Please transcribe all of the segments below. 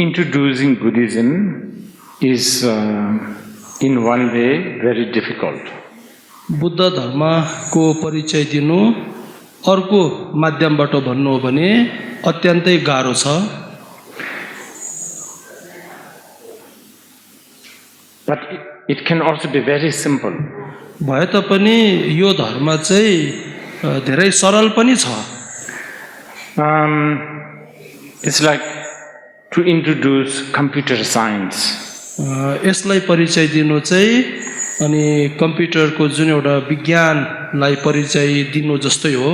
introducing Buddhism is in one way very difficult. Buddha धर्मको परिचय दिनु अर्को माध्यमबाट भन्नु हो भने अत्यन्तै गाह्रो छ. But it can also be very simple. भए तापनि यो धर्म चाहिँ धेरै सरल पनि छ. It's like to introduce computer science. यसलाई परिचय दिनु चाहिँ अनि कम्प्युटरको जुन एउटा विज्ञानलाई परिचय दिनु जस्तै हो.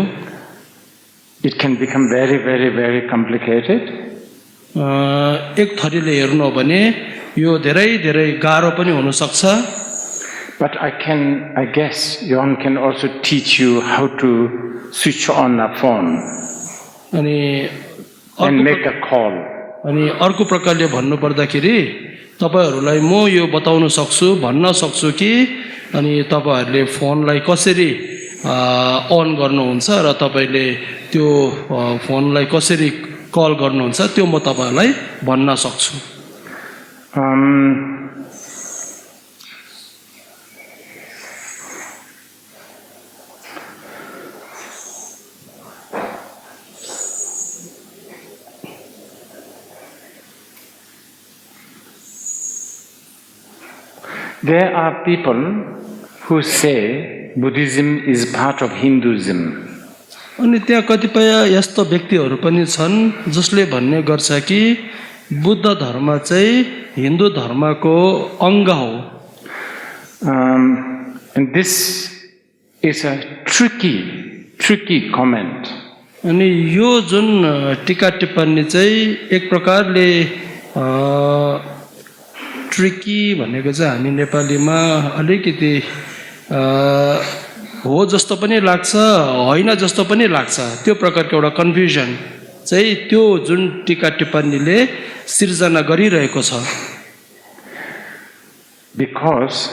It can become very, very, very complicated. एक थरीले हेर्नु हो भने यो धेरै धेरै गाह्रो पनि हुन सक्छ. But I guess one can also teach you how to switch on a phone and make a call. अनि अर्को प्रकारले भन्नु पर्दाखेरि तपाईहरुलाई म यो बताउन सक्छु भन्न सक्छु कि अनि तपाईहरुले फोनलाई कसरी अन गर्नुहुन्छ र तपाईले त्यो फोनलाई कसरी कल गर्नुहुन्छ त्यो म तपाईहरुलाई भन्न सक्छु. There are people who say Buddhism is part of Hinduism. अनि त्यहाँ कतिपय यस्ता व्यक्तिहरू पनि छन् जसले भन्ने गर्छ कि बुद्ध धर्म चाहिँ हिन्दू धर्मको अंग हो. And this is a tricky comment. अनि यो जुन टीका टिप्पणी चाहिँ एक प्रकारले ट्रिकी भनेको चाहिँ हामी नेपालीमा अलिकति हो जस्तो पनि लाग्छ होइन जस्तो पनि लाग्छ. त्यो प्रकारको एउटा कन्फ्युजन चाहिँ त्यो जुन टीका टिप्पणीले सिर्जना गरिरहेको छ. Because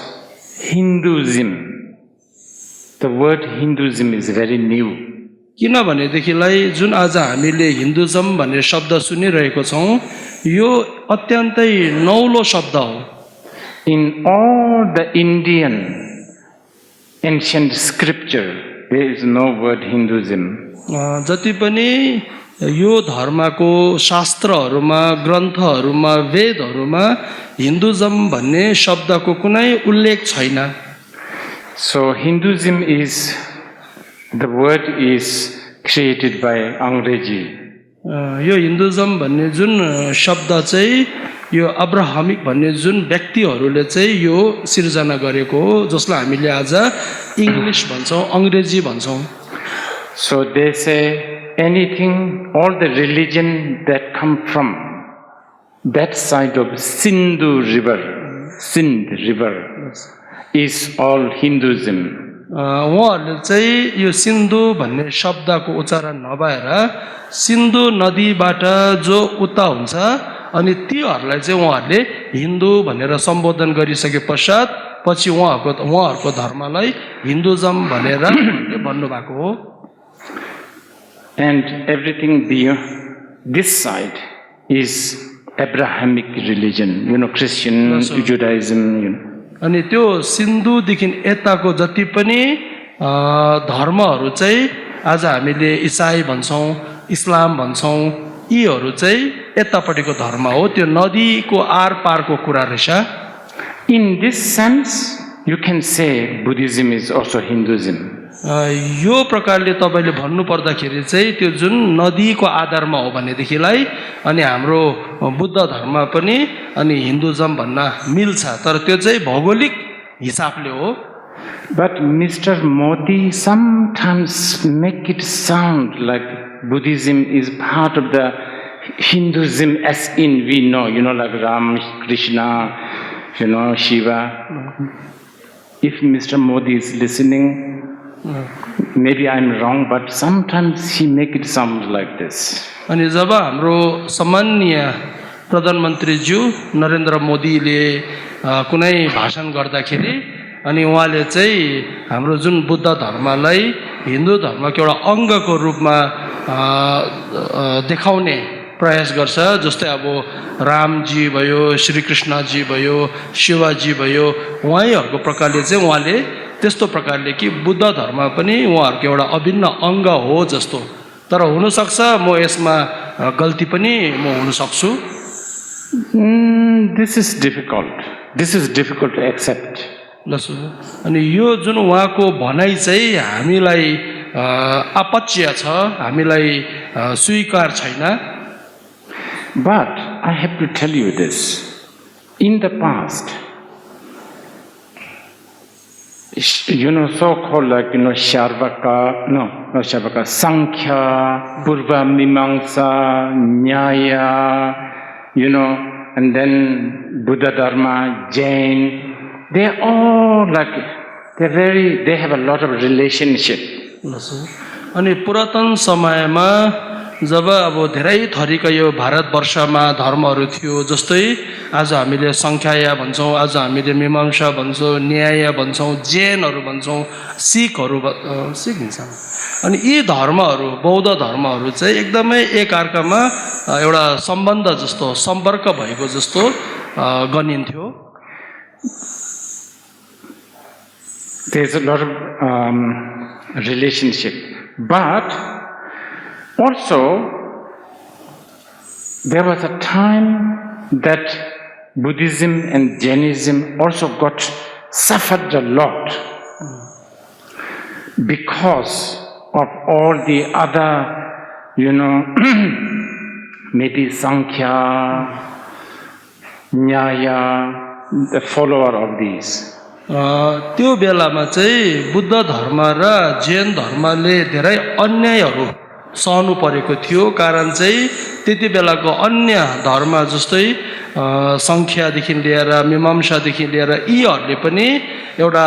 Hinduism, the word Hinduism is very new. किनभनेदेखिलाई जुन आज हामीले हिन्दुजम भन्ने शब्द सुनिरहेको छौं यो अत्यन्तै नौलो शब्द हो. In all the Indian ancient scripture there is no word Hinduism. जति पनि यो धर्मको शास्त्रहरुमा ग्रन्थहरुमा वेदहरुमा हिन्दुजम भन्ने शब्दको कुनै उल्लेख छैन. So Hinduism is, the word is created by अंग्रेजी. यो हिन्दुजम भन्ने जुन शब्द चाहिँ यो अब्राहमिक भन्ने जुन व्यक्तिहरूले चाहिँ यो सिर्जना गरेको हो जसलाई हामीले आज इंग्लिश भन्छौं अंग्रेजी भन्छौं. So they say anything, all the religion that come from that side of Sindhu river is all Hinduism. उहाँहरूले चाहिँ यो सिन्धु भन्ने शब्दको उच्चारण नभएर सिन्धु नदीबाट जो उता हुन्छ अनि तीहरूलाई चाहिँ उहाँहरूले हिन्दू भनेर सम्बोधन गरिसके पश्चात पछि उहाँहरूको धर्मलाई हिन्दुजम भनेर भन्नु भएको हो. And everything beyond this side is Abrahamic religion, Christian, Judaism, अनि त्यो सिन्धुदेखि यताको जति पनि धर्महरू चाहिँ आज हामीले ईसाई भन्छौं इस्लाम भन्छौं यीहरू चाहिँ यतापटिको धर्म हो. त्यो नदीको आर पारको कुरा रहेछ. In this sense you can say Buddhism is also Hinduism. यो प्रकारले तपाईले भन्नु पर्दाखेरि चाहिँ त्यो जुन नदीको आधारमा हो भनेदेखिलाई अनि हाम्रो बुद्ध धर्म पनि अनि हिन्दुजम भन्न मिल्छ तर त्यो चाहिँ भौगोलिक हिसाबले हो. But Mr. Modi sometimes make it sound like Buddhism is part of the Hinduism as in we know, like Ram, Krishna, Shiva. If Mr. Modi is listening, maybe I'm wrong, but sometimes he make it sound like this. अनि जब हाम्रो सम्माननीय प्रधानमन्त्री ज्यू नरेन्द्र मोदीले कुनै भाषण गर्दाखेरि अनि उहाँले चाहिँ हाम्रो जुन बुद्ध धर्मलाई हिन्दू धर्मको एउटा अंगको रूपमा देखाउने प्रयास गर्छ जस्तै अब रामजी भयो श्रीकृष्णजी भयो शिवजी भयो उहाँहरूको प्रकारले चाहिँ उहाँले त्यस्तो प्रकारले कि बुद्ध धर्म पनि उहाँहरूको एउटा अभिन्न अङ्ग हो जस्तो तर हुनसक्छ म यसमा गल्ती पनि म हुन सक्छु This is difficult. This is difficult to accept. अनि यो जुन उहाँको भनाइ चाहिँ हामीलाई अपच्य छ हामीलाई स्वीकार छैन But I have to tell you this. In the past, so-called Sharvaka, not Sharvaka, Sankhya, Purva Mimamsa, Nyaya, and then Buddha Dharma, Jain, they're all they have a lot of relationship. अनि पुरातन समयमा जब अब धेरै थरीका यो भारतवर्षमा धर्महरू थियो जस्तै आज हामीले संख्याया भन्छौँ आज हामीले मीमांसा भन्छौँ न्याय भन्छौँ जैनहरू भन्छौँ सिखहरू सिख भन्छ अनि यी धर्महरू बौद्ध धर्महरू चाहिँ एकदमै एकअर्कामा एउटा सम्बन्ध जस्तो सम्पर्क भएको जस्तो गनिन्थ्यो There's a lot of relationship, but also there was a time that Buddhism and Jainism also got suffered a lot because of all the other, maybe Sankhya, Nyaya, the follower of these. त्यो बेलामा चाहिँ बुद्ध धर्म र जैन धर्मले धेरै अन्यायहरू सहनु परेको थियो कारण चाहिँ त्यति बेलाको अन्य धर्म जस्तै संख्यादेखि लिएर मीमांसादेखि लिएर यीहरूले पनि एउटा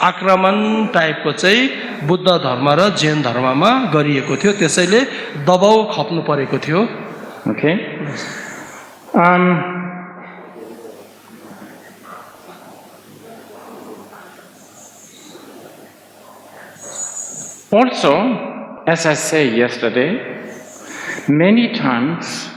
आक्रमण टाइपको चाहिँ बुद्ध धर्म र जैन धर्ममा गरिएको थियो त्यसैले दबाउ खप्नु परेको थियो Okay. Also, as I said yesterday, many times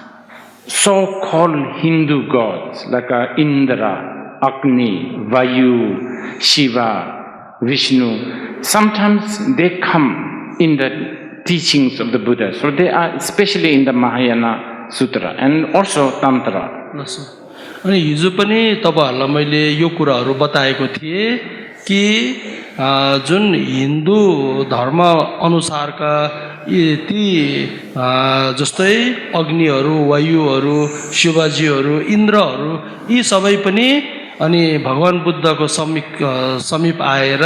so-called Hindu gods like Indra, Agni, Vayu, Shiva, Vishnu, sometimes they come in the teachings of the Buddha. So they are especially in the Mahayana Sutra and also Tantra. अनि हिजो पनि तपाईहरुलाई मैले यो कुराहरु बताएको थिए कि जुन हिन्दू धर्म अनुसारका ती जस्तै अग्निहरु वायुहरु शिवजीहरु इन्द्रहरु यी सबै पनि अनि भगवान बुद्धको समीप आएर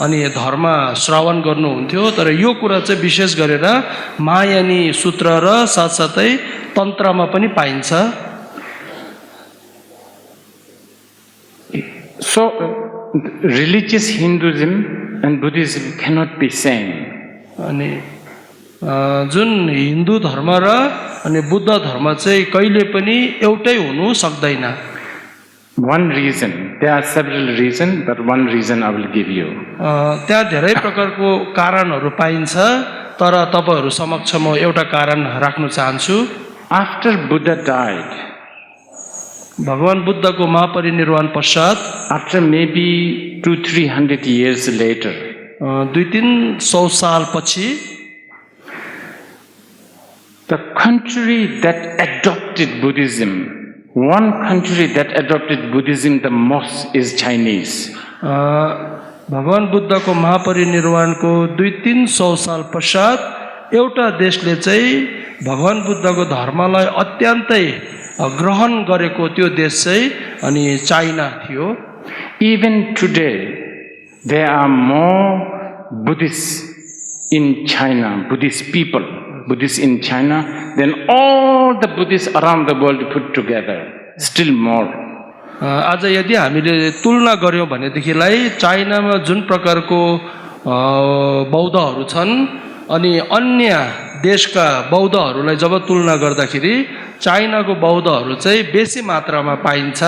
अनि धर्म श्रवण गर्नुहुन्थ्यो तर यो कुरा चाहिँ विशेष गरेर महायानी सूत्र र साथसाथै तन्त्रमा पनि पाइन्छ So religious Hinduism and Buddhism cannot be same. अनि जुन हिन्दू धर्म र अनि बुद्ध धर्म चाहिँ कहिले पनि एउटै हुनु सक्दैन One reason, there are several reasons, but one reason I will give you. त्यहाँ धेरै प्रकारको कारणहरु पाइन्छ तर तपाईहरु समक्ष म एउटा कारण राख्न चाहन्छु After Buddha died, भगवान बुद्धको महापरिनिर्वाण पश्चात after maybe 200-300 years later, 200-300 साल पछि the country that adopted Buddhism, one country that adopted Buddhism the most is Chinese. भगवान बुद्धको महापरिनिर्वाणको 200-300 साल पश्चात एउटा देशले चाहिँ भगवान बुद्धको धर्मलाई अत्यन्तै ग्रहण गरेको त्यो देश चाहिँ अनि चाइना थियो Even today, there are more Buddhists in China, Buddhist people, Buddhists in China, than all the Buddhists around the world put together. Still more. आज यदि हामीले तुलना गर्यौं भनेदेखिलाई चाइनामा जुन प्रकारको बौद्धहरू छन् अनि अन्य देशका बौद्धहरूलाई जब तुलना गर्दाखेरि चाइनाको बौद्धहरू चाहिँ बेसी मात्रामा पाइन्छ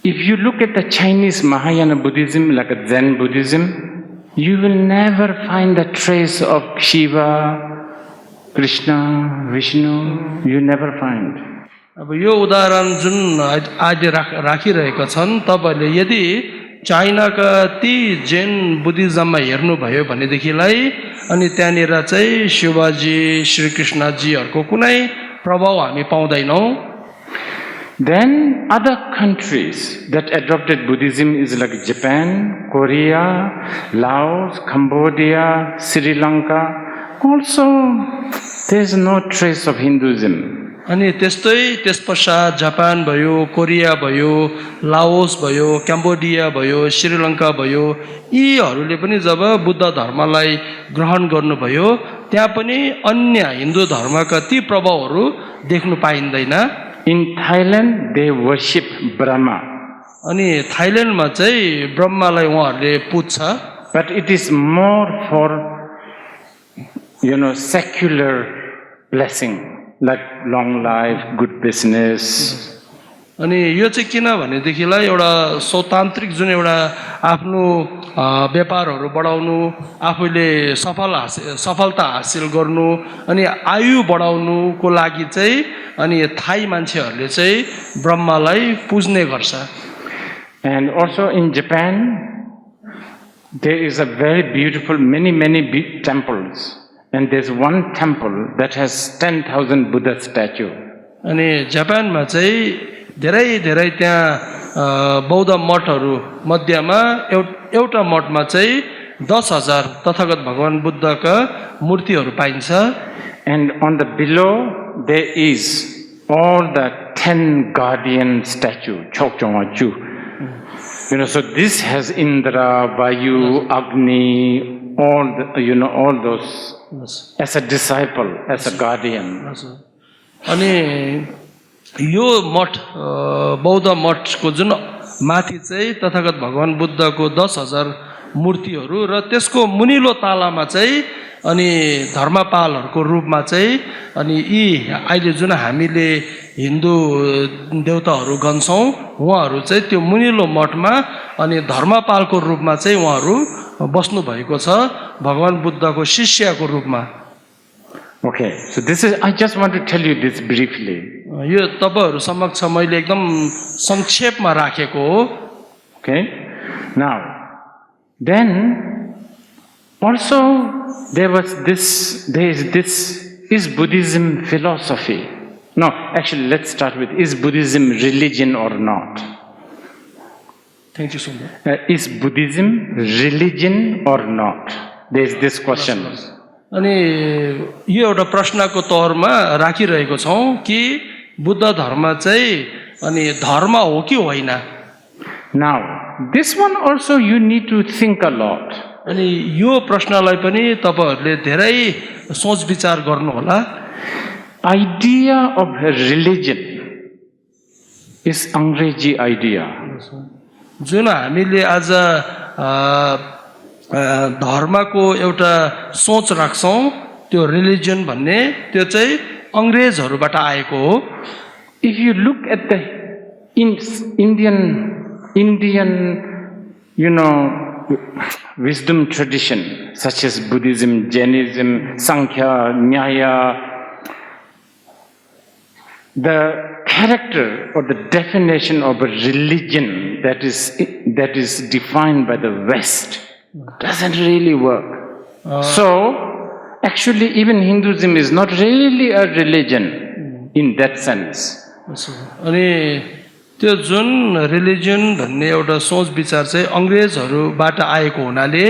If you look at the Chinese Mahayana Buddhism like a Zen Buddhism, you will never find a trace of Shiva, Krishna, Vishnu, you never find. अब यो उदाहरण जुन अहिले राखिरहेका छन् तपाईले यदि चाइनाका ती जैन बुद्धिज्ममा हेर्नुभयो भनेदेखिलाई अनि त्यहाँनिर चाहिँ शिवजी श्रीकृष्णजीहरूको कुनै प्रभाव हामी पाउँदैनौँ. Then other countries that adopted Buddhism is like Japan, Korea, Laos, Cambodia, Sri Lanka. Also, there is no trace of Hinduism. अनि त्यस्तै त्यसपश्चात जापान भयो, कोरिया भयो, लाओस भयो, क्याम्बोडिया भयो, श्रीलङ्का भयो, यीहरूले पनि जब बुद्ध धर्मलाई ग्रहण गर्नुभयो त्यहाँ पनि अन्य हिन्दू धर्मका ती प्रभावहरू देख्नु पाइँदैन. In Thailand, they worship Brahma. अनि थाइल्यान्डमा चाहिँ ब्रह्मालाई उहाँहरूले पुज्छ. But it is more for, secular blessing, like long life, good business. अनि यो चाहिँ किन भनेदेखिलाई एउटा स्वतान्त्रिक जुन एउटा आफ्नो व्यापारहरू बढाउनु, आफूले सफलता हासिल गर्नु अनि आयु बढाउनुको लागि चाहिँ अनि थाई मान्छेहरूले चाहिँ ब्रह्मालाई पुज्ने गर्छ. And also in Japan, there is a very beautiful, many big temples. And there's one temple that has 10,000 Buddha statue. अनि जापानमा चाहिँ धेरै त्यहाँ बौद्ध मठहरू मध्येमा एउटा मठमा चाहिँ 10,000 तथागत भगवान बुद्धका मूर्तिहरू पाइन्छ. And on the below there is all the 10 guardian statue, Chokchongwachu. So this has Indra, Vayu, Agni, all those as a disciple, as a guardian. अनि यो मठ बौद्ध मठको जुन माथि चाहिँ तथागत भगवान बुद्धको 10,000 मूर्तिहरू र त्यसको मुनिलो तालामा चाहिँ अनि धर्मपालहरूको रूपमा चाहिँ अनि यी अहिले जुन हामीले हिन्दू देवताहरू गन्छौँ उहाँहरू चाहिँ त्यो मुनिलो मठमा अनि धर्मपालको रूपमा चाहिँ उहाँहरू बस्नु भएको छ भगवान बुद्धको शिष्यको रूपमा. Okay, so I just want to tell you this briefly. यो तपाईहरु समक्ष मैले एकदम संक्षेपमा राखेको हो. Okay, now then also there is this Buddhism philosophy. No, actually let's start with, is Buddhism religion or not? Thank you so much. Is Buddhism religion or not? There is this question. अनि यो एउटा प्रश्नको तौरमा राखिरहेको छौं कि बुद्ध धर्म चाहिँ अनि धर्म हो कि होइन. Now this one also you need to think a lot. अनि यो प्रश्नलाई पनि तपाईहरुले धेरै सोच विचार गर्नु होला. Idea of religion is अंग्रेजी idea. जुन हामीले आज धर्मको एउटा सोच राख्छौं त्यो रिलिजन भन्ने त्यो चाहिँ अंग्रेजहरुबाट आएको हो. If you look at the Indian wisdom tradition such as Buddhism, Jainism, Sankhya, Nyaya, the character or the definition of a religion that is defined by the West doesn't really work. So actually even Hinduism is not really a religion in that sense. अनि त्यो जुन religion भन्ने एउटा सोच विचार चाहिँ अंग्रेजहरुबाट आएको हुनाले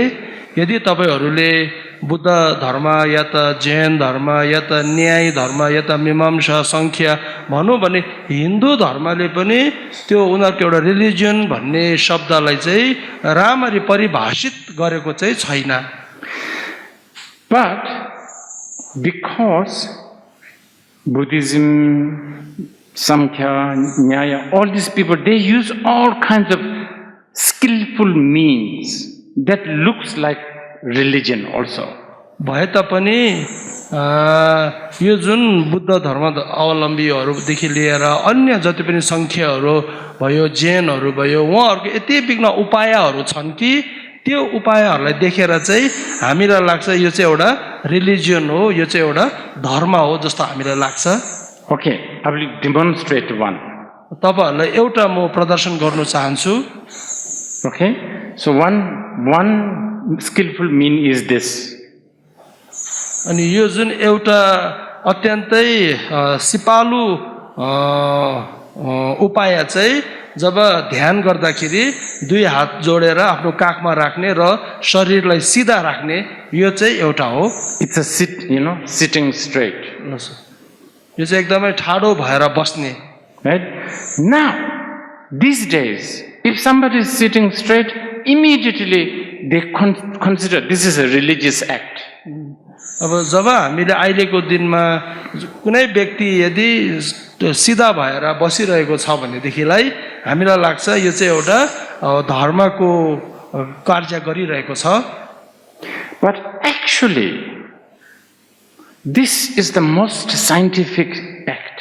यदि तपाईहरुले बुद्ध धर्म या त जैन धर्म या त न्याय धर्म या त मीमांसा संख्या भनौं भने हिन्दू धर्मले पनि त्यो उनीहरुको एउटा रिलिजन भन्ने शब्दलाई चाहिँ राम्ररी परिभाषित गरेको चाहिँ छैन. But because Buddhism, Samkhya, Nyaya, all these people, they use all kinds of skillful means that looks like religion also. भए तापनि यो जुन बुद्ध धर्म अवलम्बीहरुदेखि लिएर अन्य जति पनि संख्याहरु भयो जैनहरु भयो उहाँहरुको यति विघ्न उपायहरु छन् कि त्यो उपायहरूलाई देखेर चाहिँ हामीलाई लाग्छ यो चाहिँ एउटा रिलिजियन हो, यो चाहिँ एउटा धर्म हो जस्तो हामीलाई लाग्छ। Okay, I will demonstrate one. तपाईहरुलाई एउटा म प्रदर्शन गर्न चाहन्छु। Okay, so one skillful mean is this. अनि यो जुन एउटा अत्यन्तै सिपालु उपाय चाहिँ जब ध्यान गर्दाखेरि दुई हात जोडेर आफ्नो काखमा राख्ने र शरीरलाई सिधा राख्ने, यो चाहिँ एउटा हो। It's a sitting straight. यो चाहिँ एकदमै ठाडो भएर बस्ने। Right? Now, these days, if somebody is sitting straight, immediately they consider this is a religious act. अब जब हामीले अहिलेको दिनमा कुनै व्यक्ति यदि सिधा भएर बसिरहेको छ भनेदेखिलाई हामीलाई लाग्छ यो चाहिँ एउटा धर्मको कार्य गरिरहेको छ। But actually, this is the most scientific act.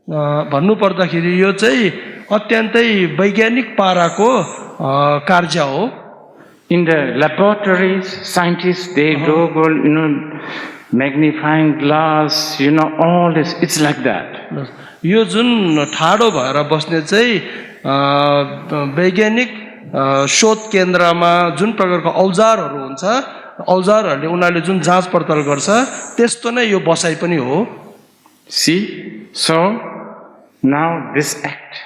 भन्नु पर्दाखेरि यो चाहिँ अत्यन्तै वैज्ञानिक पाराको कार्य हो। In the laboratories, scientists, they go, magnifying glass, all this. It's like that. यो जुन ठाडो भएर बस्ने चाहिँ वैज्ञानिक शोध केन्द्रमा जुन प्रकारको औजारहरू हुन्छ, औजारहरूले उनीहरूले जुन जाँच पडताल गर्छ त्यस्तो नै यो बसाइ पनि हो। See, so now this act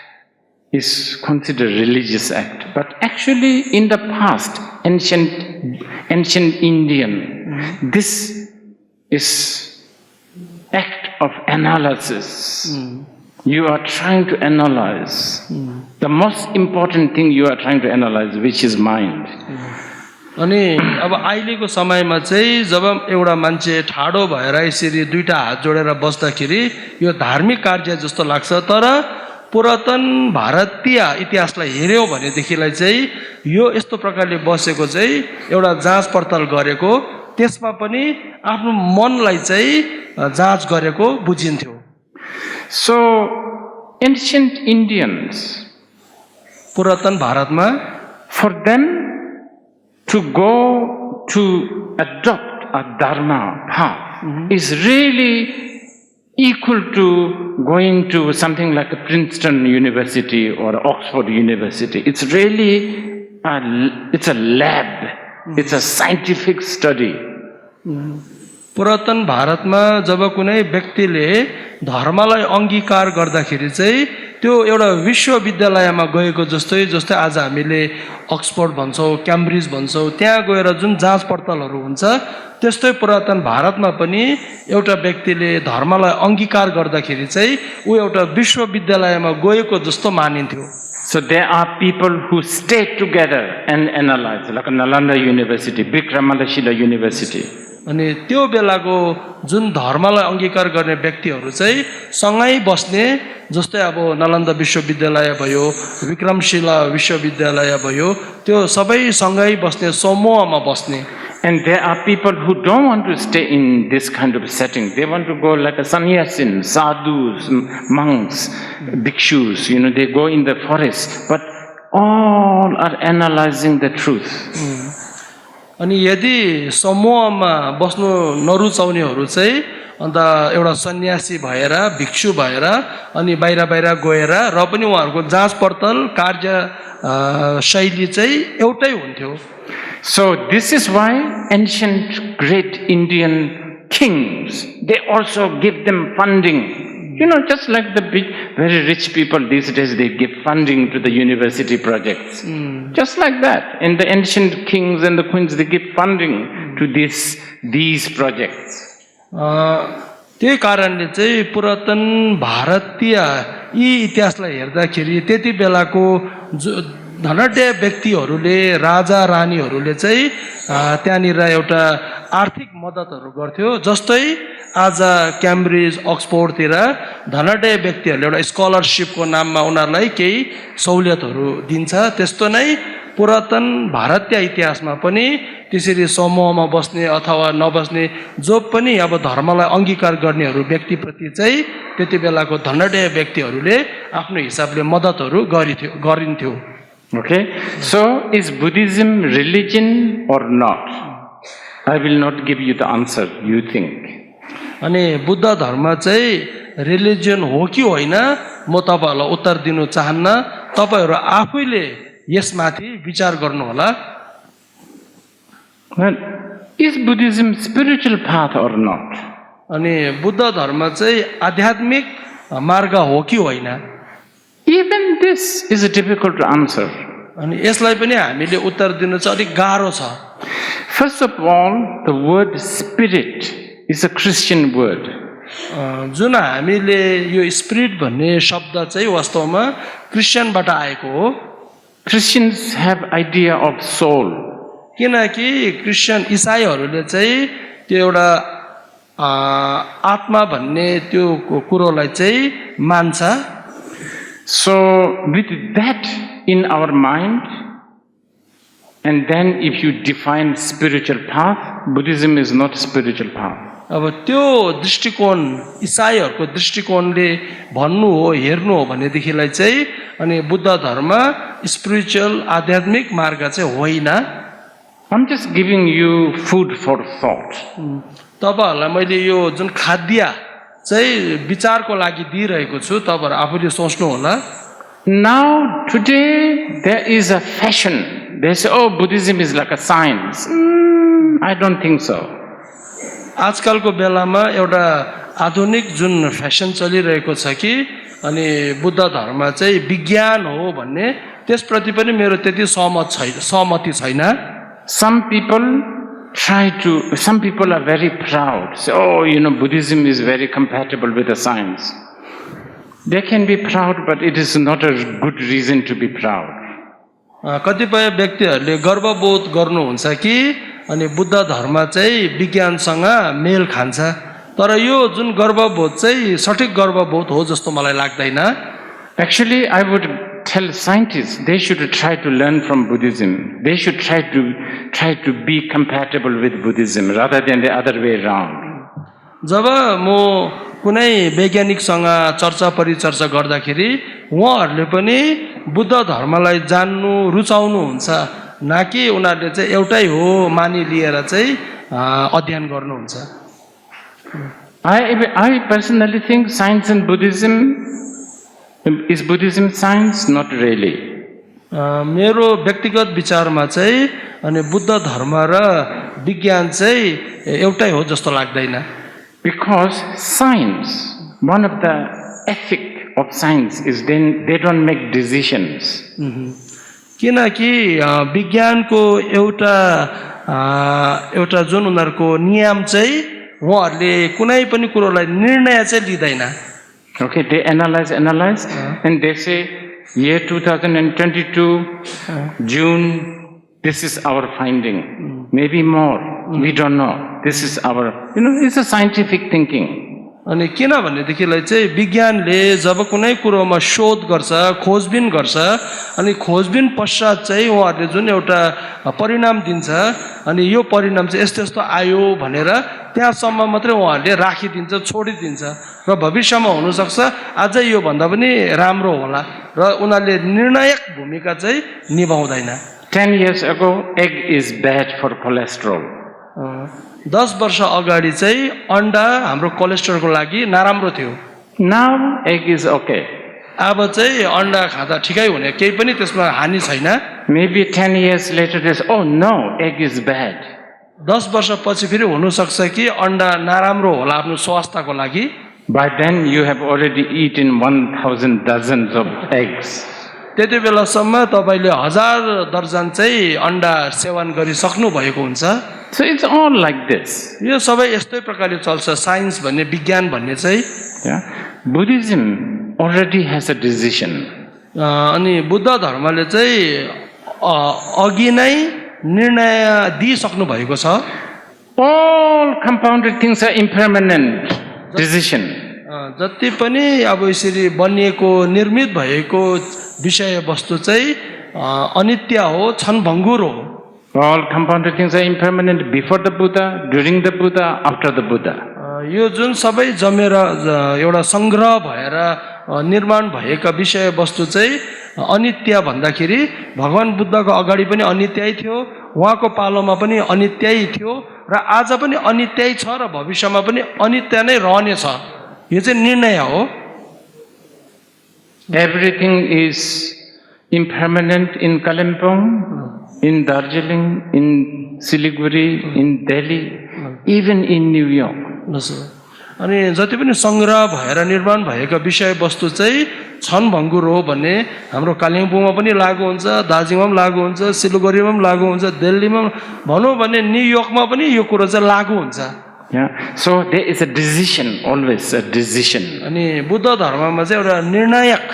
is considered religious act, but actually in the past, ancient Indian, this is act of analysis. You are trying to analyze the most important thing you are trying to analyze, which is mind. अनि अब अहिलेको समयमा चाहिँ जब एउटा मान्छे ठाडो भएर यसरी दुईटा हात जोडेर बस्दाखेरि यो धार्मिक कार्य जस्तो लाग्छ, तर पुरातन भारतीय इतिहासलाई हेर्यो भनेदेखिलाई चाहिँ यो यस्तो प्रकारले बसेको चाहिँ एउटा जाँच पडताल गरेको, त्यसमा पनि आफ्नो मनलाई चाहिँ जाँच गरेको बुझिन्थ्यो। So ancient Indians, पुरातन भारतमा, for them to go to adopt a dharma path is really equal to going to something like a Princeton University or Oxford University. It's really it's a lab. It's a scientific study. पुरातन भारतमा जब कुनै व्यक्तिले धर्मलाई अंगीकार गर्दाखेरि चाहिँ त्यो एउटा विश्वविद्यालयमा गएको जस्तै आज हामीले अक्सफोर्ड भन्छौं, क्याम्ब्रिज भन्छौं, त्यहाँ गएर जुन जाँच पडतालहरू हुन्छ त्यस्तै पुरातन भारतमा पनि एउटा व्यक्तिले धर्मलाई अंगीकार गर्दाखेरि चाहिँ उ एउटा विश्वविद्यालयमा गएको जस्तो मानिन्थ्यो। So there are people who stay together and analyze, like Nalanda University, Vikramadashila University. अनि त्यो बेलाको जुन धर्मलाई अंगीकार गर्ने व्यक्तिहरू चाहिँ सँगै बस्ने, जस्तै अब नालन्दा विश्वविद्यालय भयो, विक्रमशिला विश्वविद्यालय भयो, त्यो सबै सँगै बस्ने, समूहमा बस्ने। And there are people who don't want to stay in this kind of setting. They want to go like a sannyasin, sadhus, monks, bhikshus, they go in the forest, but all are analyzing the truth. अनि यदि समूहमा बस्नु नरुचाउनेहरू चाहिँ अन्त एउटा सन्यासी भएर, भिक्षु भएर अनि बाहिर गएर र पनि उहाँहरूको जाँच पडताल कार्य शैली चाहिँ एउटै हुन्थ्यो। So this is why ancient great Indian kings, they also give them funding. Just like the big, very rich people these days, they give funding to the university projects. Just like that. And the ancient kings and the queens, they give funding to these projects. त्यही कारणले चाहिँ पुरातन भारतीय यी इतिहासलाई हेर्दाखेरि त्यति बेलाको धनढ्य व्यक्तिहरूले, राजा रानीहरूले चाहिँ त्यहाँनिर एउटा आर्थिक मद्दतहरू गर्थ्यो। जस्तै आज क्याम्ब्रिज, अक्सफोर्डतिर धनढ्य व्यक्तिहरूले एउटा स्कलरशिपको नाममा उनीहरूलाई केही सहुलियतहरू दिन्छ। त्यस्तो नै पुरातन भारतीय इतिहासमा पनि त्यसरी समूहमा बस्ने अथवा नबस्ने जो पनि अब धर्मलाई अंगीकार गर्नेहरू व्यक्तिप्रति चाहिँ त्यति बेलाको धनढ्य व्यक्तिहरूले आफ्नो हिसाबले मद्दतहरू गरिन्थ्यो। Okay? So, is Buddhism religion or not? I will not give you the answer, you think. अनि बुद्ध धर्म चाहिँ रिलिजियन हो कि होइन म तपाईहरुलाई उत्तर दिनु चाहन्न तपाईहरु आफैले यसमाथि विचार गर्नु होला Well, is Buddhism spiritual path or not? अनि बुद्ध धर्म चाहिँ आध्यात्मिक मार्ग हो कि होइन Even this is difficult to answer. अनि यसलाई पनि हामीले उत्तर दिनु चाहिँ अलिक गाह्रो छ First of all, the word spirit is a Christian word. जुन हामीले यो स्पिरिट भन्ने शब्द चाहिँ वास्तवमा क्रिश्चियनबाट आएको हो Christians have idea of soul. किनकि क्रिश्चियन इसाईहरूले चाहिँ त्यो एउटा आत्मा भन्ने त्यो कुरोलाई चाहिँ मान्छ So, with that in our mind, and then if you define spiritual path, Buddhism is not spiritual path. अब त्यो दृष्टिकोण इसाईहरूको दृष्टिकोणले भन्नु हो हेर्नु हो भनेदेखिलाई चाहिँ अनि बुद्ध धर्म स्पिरिचुअल आध्यात्मिक मार्ग चाहिँ होइन I'm just giving you food for thought. तपाईहरुलाई मैले यो जुन खाद्य चाहिँ विचारको लागि दिइरहेको छु तपाईहरु आफैले सोच्नु होला Now, today, there is a fashion. They say, oh, Buddhism is like a science. I don't think so. आजकलको बेलामा एउटा आधुनिक जुन फेसन चलिरहेको छ कि अनि बुद्ध धर्म चाहिँ विज्ञान हो भन्ने त्यसप्रति पनि मेरो त्यति सहमति छैन Some people are very proud. Say, oh, Buddhism is very compatible with the science. They can be proud, but it is not a good reason to be proud. कतिपय व्यक्तिहरूले गर्वबोध गर्नुहुन्छ कि अनि बुद्ध धर्म चाहिँ विज्ञानसँग मेल खान्छ तर यो जुन गर्वबोध चाहिँ सठिक गर्वबोध हो जस्तो मलाई लाग्दैन Actually, I would tell scientists they should try to learn from Buddhism. They should try to be compatible with Buddhism rather than the other way around. जब म कुनै वैज्ञानिकसँग चर्चा परिचर्चा गर्दाखेरि उहाँहरूले पनि बुद्ध धर्मलाई जान्नु रुचाउनु हुन्छ नाकि उनीहरूले चाहिँ एउटै हो मानि लिएर चाहिँ अध्ययन गर्नुहुन्छ I personally think science and Buddhism is Buddhism science? Not really. मेरो व्यक्तिगत विचारमा चाहिँ अनि बुद्ध धर्म र विज्ञान चाहिँ एउटै हो जस्तो लाग्दैन Because science, one of the ethic of science is then they don't make decisions. किनकि विज्ञानको एउटा जुन उनीहरूको नियम चाहिँ उहाँहरूले कुनै पनि कुरोलाई निर्णय चाहिँ लिँदैन Okay, they analyze and they say year 2022 June this is our finding, maybe more, we don't know. This is our, it's a scientific thinking. अनि किन भनेदेखिलाई चाहिँ विज्ञानले जब कुनै कुरोमा शोध गर्छ खोजबिन गर्छ अनि खोजबिन पश्चात चाहिँ उहाँहरूले जुन एउटा परिणाम दिन्छ अनि यो परिणाम चाहिँ यस्तो यस्तो आयो भनेर त्यहाँसम्म मात्रै उहाँहरूले राखिदिन्छ छोडिदिन्छ र भविष्यमा हुनसक्छ अझै यो भन्दा पनि राम्रो होला र उनीहरूले निर्णायक भूमिका चाहिँ निभाउँदैन 10 years ago, egg is bad for cholesterol. 10 वर्ष अगाडि चाहिँ अन्डा हाम्रो कोलेस्ट्रोलको लागि नराम्रो थियो Now, egg is okay. अब चाहिँ अन्डा खाँदा ठिकै हुने केही पनि त्यसमा हानि छैन Maybe 10 years later, they say, oh no, egg is bad. 10 वर्षपछि फेरि हुनसक्छ कि अन्डा नराम्रो होला आफ्नो स्वास्थ्यको लागि By then, you have already eaten 1,000 dozens of eggs. त्यति बेलासम्म तपाईले 1000 दर्जन चाहिँ अन्डा सेवन गरिसक्नु भएको हुन्छ So it's all like this. यो सबै यस्तै प्रकारले चल्छ साइन्स भन्ने विज्ञान भन्ने चाहिँ Buddhism already has a decision. अनि बुद्ध धर्मले चाहिँ अघि नै निर्णय दिइसक्नु भएको छ All compounded things are impermanent. Decision. जति पनि अब यसरी बनिएको निर्मित भएको विषय वस्तु चाहिँ अनित्य हो क्षणभङ्गुर हो All compounded things are impermanent before the Buddha, during the Buddha, after the Buddha. यो जुन सबै जमेर एउटा संग्रह भएर निर्माण भएका विषय वस्तु चाहिँ अनित्य भन्दाखेरि भगवान बुद्धको अगाडि पनि अनित्यै थियो, उहाँको पालोमा पनि अनित्यै थियो र आज पनि अनित्यै छ र भविष्यमा पनि अनित्य नै रहनेछ। यो चाहिँ निर्णय हो। Everything is impermanent in Kalimpong, in Darjeeling, in Siliguri, in Delhi, even in New York. अनि जति पनि संग्रह भएर निर्माण भएका विषय वस्तु चाहिँ क्षणभङ्गुर हो भन्ने हाम्रो कालिम्पोङमा पनि लागू हुन्छ, दार्जिलिङमा पनि लागू हुन्छ, सिलगढीमा पनि लागू हुन्छ, दिल्लीमा भनौँ भने न्युयोर्कमा पनि यो कुरो चाहिँ लागू हुन्छ। Yeah, so there is a decision, always a decision. अनि बुद्ध धर्ममा चाहिँ एउटा निर्णायक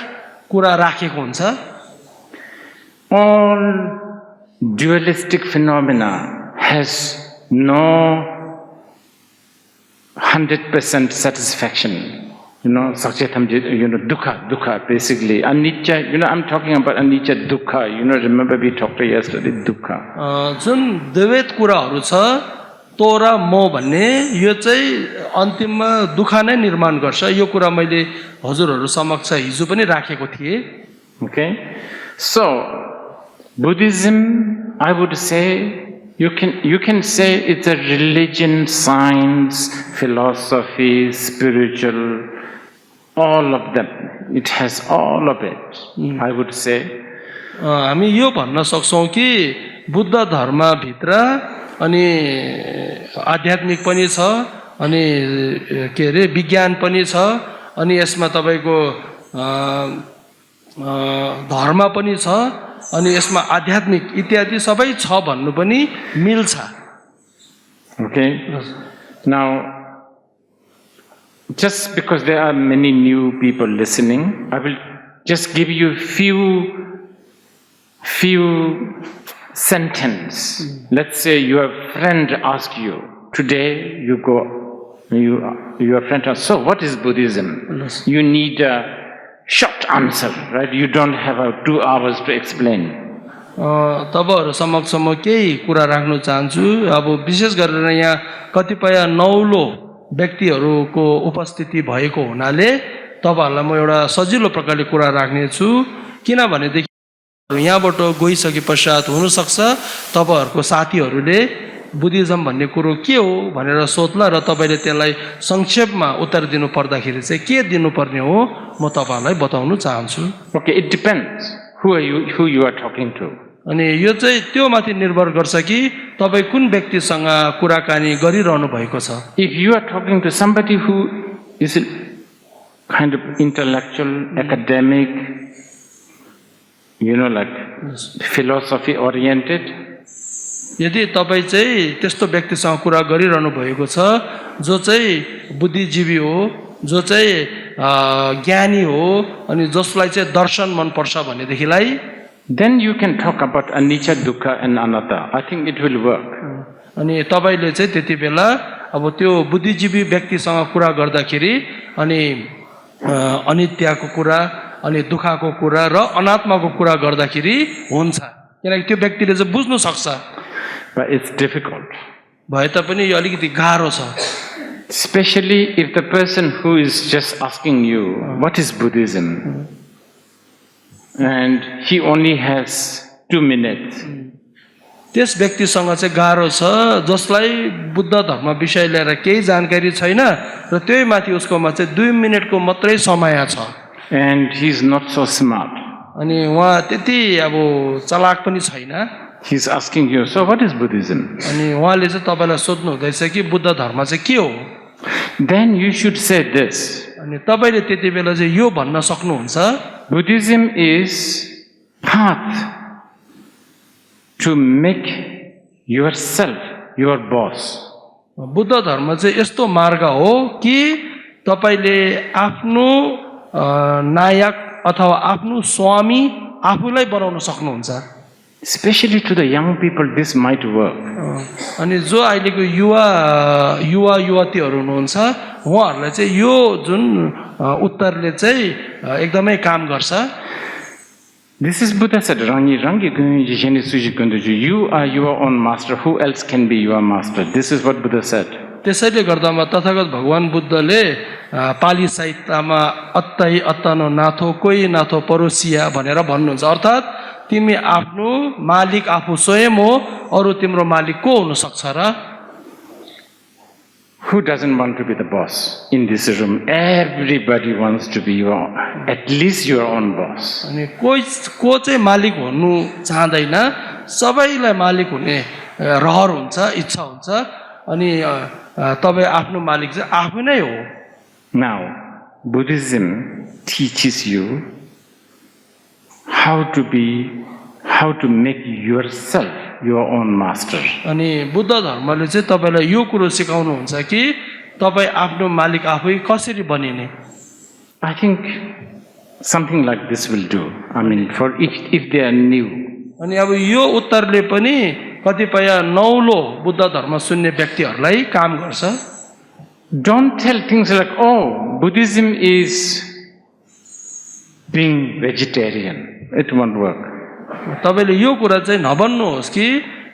कुरा राखेको हुन्छ। All dualistic phenomena has no 100% satisfaction. You know, Sakchetam, dukkha, basically. Anicca, I'm talking about anicca, dukkha. Remember we talked yesterday, dukkha. जुन द्वैत कुराहरू छ तोरा म भन्ने यो चाहिँ अन्तिममा दुःख नै निर्माण गर्छ। यो कुरा मैले हजुरहरू समक्ष हिजो पनि राखेको थिएँ। Okay, so Buddhism, I would say, you can say it's a religion, science, philosophy, spiritual, all of them. It has all of it, I would say. हामी यो भन्न सक्छौँ कि बुद्ध धर्मभित्र अनि आध्यात्मिक पनि छ, अनि के अरे विज्ञान पनि छ, अनि यसमा तपाईको धर्म पनि छ, अनि यसमा आध्यात्मिक इत्यादि सबै छ भन्नु पनि मिल्छ। Okay, now just because there are many new people listening, I will just give you few sentence. Let's say your friend asks you, today your friend asks, so what is Buddhism? You need a short answer, right? You don't have 2 hours to explain. तपाईहरु समक्ष म केही कुरा राख्न चाहन्छु। अब विशेष गरेर यहाँ कतिपय नौलो व्यक्तिहरुको उपस्थिति भएको हुनाले तपाईहरुलाई म एउटा सजिलो प्रकारले कुरा राख्ने छु, किनभने देखि यहाँबाट गइसके पश्चात हुन सक्छ तपाईहरुको साथीहरुले बुद्धिज्म भन्ने कुरो के हो भनेर सोध्ला र तपाईले त्यसलाई संक्षेपमा उत्तर दिनु पर्दाखेरि चाहिँ के दिनुपर्ने हो म तपाईहरुलाई बताउन चाहन्छु। Okay, it depends who you are talking to. अनि यो चाहिँ त्यो माथि निर्भर गर्छ कि तपाई कुन व्यक्तिसँग कुराकानी गरिरहनु भएको छ। If you are talking to somebody who is kind of intellectual, academic, like philosophy oriented, यदि तपाई चाहिँ त्यस्तो व्यक्तिसँग कुरा गरिरहनु भएको छ जो चाहिँ बुद्धिजीवी हो, जो चाहिँ ज्ञानी हो, अनि जसलाई चाहिँ दर्शन मन पर्छ भनेदेखिलाई then you can talk about anicca, dukkha and anatta. I think it will work. अनि तपाईले चाहिँ त्यति बेला अब त्यो बुद्धिजीवी व्यक्तिसँग कुरा गर्दाखेरि अनि अनित्यको कुरा, अनि दुःखको कुरा र अनात्माको कुरा गर्दाखेरि हुन्छ, किनकि त्यो व्यक्तिले चाहिँ बुझ्न सक्छ। But it's difficult. भए तापनि यो अलिकति गाह्रो छ। Especially if the person who is just asking you, what is Buddhism? And he only has 2 minutes. त्यस व्यक्तिसँग चाहिँ गाह्रो छ जसलाई बुद्ध धर्म विषय लिएर केही जानकारी छैन र त्यही माथि उसकोमा चाहिँ 2 मिनेटको मात्रै समय छ। And he is not so smart. अनि उहाँ त्यति अब चलाक पनि छैन। He is asking you, so what is Buddhism? अनि उहाँले चाहिँ तपाईलाई सोध्नु हुँदैछ कि बुद्ध धर्म चाहिँ के हो? Then you should say this. अनि तपाईले त्यति बेला चाहिँ यो भन्न सक्नुहुन्छ, Buddhism is path to make yourself your boss. Buddha धर्म चाहिँ यस्तो मार्ग हो कि तपाईले आफ्नो नायक अथवा आफ्नो स्वामी आफूलाई बनाउन सक्नुहुन्छ। Especially to the young people, this might work. अनि जो अहिलेको युवतीहरु हुनुहुन्छ उहाँहरुलाई चाहिँ यो जुन उत्तरले चाहिँ एकदमै काम गर्छ। This is Buddha said, Rangi you are your own master. Who else can be your master? This is what Buddha said. त्यसैले गर्दामा तथागत भगवान बुद्धले पाली साहित्यमा अत्तै अत्तनो नाथो कोही नाथो परोसिया भनेर भन्नुहुन्छ। अर्थात् तिमी आफ्नो मालिक आफू स्वयं हो, अरू तिम्रो मालिक को हुन सक्छ र? Who doesn't want to be the boss in this room? Everybody wants to be at least your own boss. अनि को चाहिँ मालिक हुनु चाहदैन, सबैलाई मालिक हुने रहर हुन्छ, इच्छा हुन्छ। अनि तपाईँ आफ्नो मालिक चाहिँ आफै नै हो। Now, Buddhism teaches you how to make yourself your own master. अनि बुद्ध धर्मले चाहिँ तपाईलाई यो कुरो सिकाउनुहुन्छ कि तपाईँ आफ्नो मालिक आफै कसरी बनिने। I think something like this will do. I mean, for if they are new. अनि अब यो उत्तरले पनि कतिपय नौलो बुद्ध धर्म सुन्ने व्यक्तिहरूलाई काम गर्छ। Don't tell things like, oh, Buddhism is being vegetarian. It won't work. तपाईले यो कुरा चाहिँ नभन्नुहोस् कि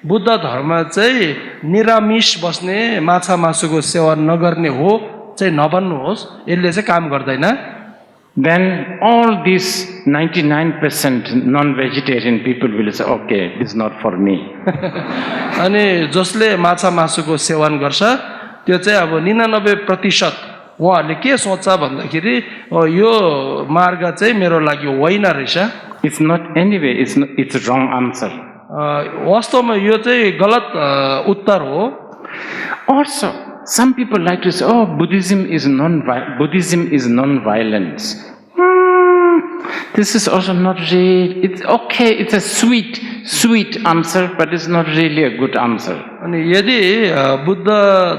बुद्ध धर्म चाहिँ निरामिष बस्ने, माछा मासुको सेवन नगर्ने हो चाहिँ नभन्नुहोस्, यसले चाहिँ काम गर्दैन। Then all these 99% non-vegetarian people will say, okay, this is not for me. अनि जसले माछा मासुको सेवन गर्छ त्यो चाहिँ अब 99% उहाँहरूले के सोच्छ भन्दाखेरि यो मार्ग चाहिँ मेरो लागि होइन रहेछ। It's not anyway, it's a wrong answer. वास्तवमा यो चाहिँ गलत उत्तर हो। Also, some people like to say, oh, Buddhism is non-violence. This is also not really, it's okay, it's a sweet answer, but it's not really a good answer. अनि यदि बुद्ध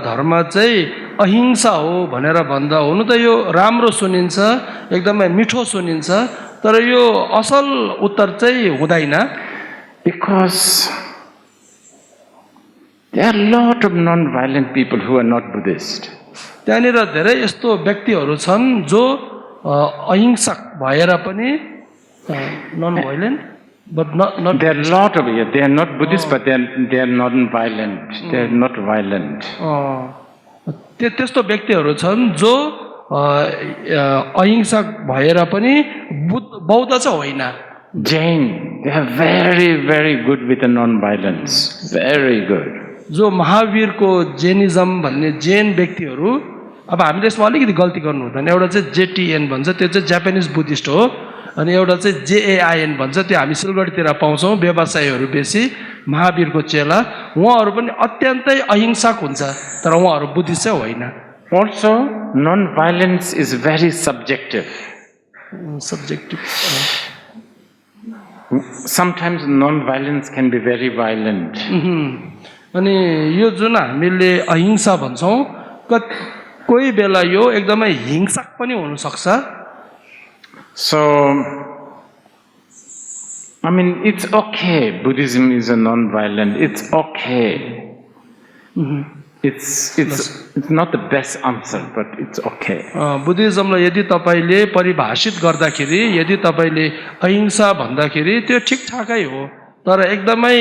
धर्म चाहिँ अहिंसा हो भनेर भन्दा हुनु त यो राम्रो सुनिन्छ, एकदमै मिठो सुनिन्छ, तर यो असल उत्तर चाहिँ हुँदैन। Because there are a lot of non-violent people who are not Buddhist. त्यहाँनिर धेरै यस्तो व्यक्तिहरू छन् जो अहिंसक भएर पनि non-violent, but not there are a lot of they are not Buddhist, but they are non-violent. They are not violent. त्यस्तो व्यक्तिहरू छन् जो अहिंसक भएर पनि बौद्ध चाहिँ होइन। Jain, they are very, very good with the non-violence. Very good. जो महावीरको जैनिज्म भन्ने जैन व्यक्तिहरू, अब हामीले यसमा अलिकति गल्ती गर्नु हुँदैन। एउटा चाहिँ जेटिएन भन्छ, त्यो चाहिँ जापानिज बुद्धिस्ट हो, अनि एउटा चाहिँ जेएआइएन भन्छ, त्यो हामी सिलगढीतिर पाउँछौँ, व्यवसायीहरू बेसी महावीरको चेला। उहाँहरू पनि अत्यन्तै अहिंसक हुन्छ, तर उहाँहरू बुद्धिस्ट चाहिँ होइन। Also, non-violence is very subjective. Sometimes non-violence can be very violent. अनि यो जुन हामीले अहिंसा भन्छौँ, कोही बेला यो एकदमै हिंसक पनि हुन सक्छ। So, I mean, it's okay. Buddhism is a non-violent. It's okay. It's not the best answer, but it's okay. बुद्धिज्मलाई यदि तपाईले परिभाषित गर्दाखेरि, यदि तपाईले अहिंसा भन्दाखेरि त्यो ठिकठाकै हो, तर एकदमै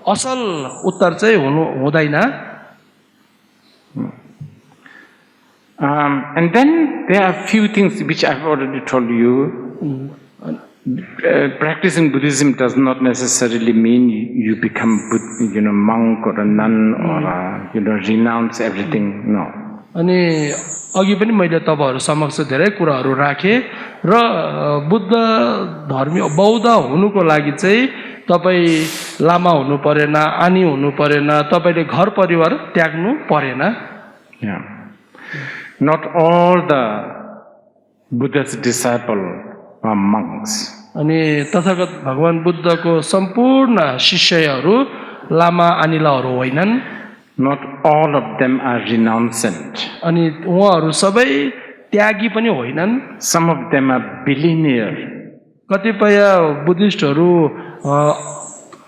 असल उत्तर चाहिँ हुँदैन। And then there are few things which I've already told you. Practicing Buddhism does not necessarily mean you become, monk or a nun or renounce everything. No. अनि अघि पनि मैले तपाईहरु समक्ष धेरै कुराहरू राखे र बुद्ध धर्मी बौद्ध हुनुको लागि चाहिँ तपाई लामा हुनु परेन, आनी हुनु परेन, तपाईले घर परिवार त्याग्नु परेन। Yeah. Not all the Buddha's disciples are monks. अनि तथागत भगवान बुद्धको सम्पूर्ण शिष्यहरू लामा अनिलाहरू होइनन्। Not all of them are renouncant. अनि उहाँहरू सबै त्यागी पनि होइनन्। Some of them are billionaire. कतिपय बुद्धिस्टहरू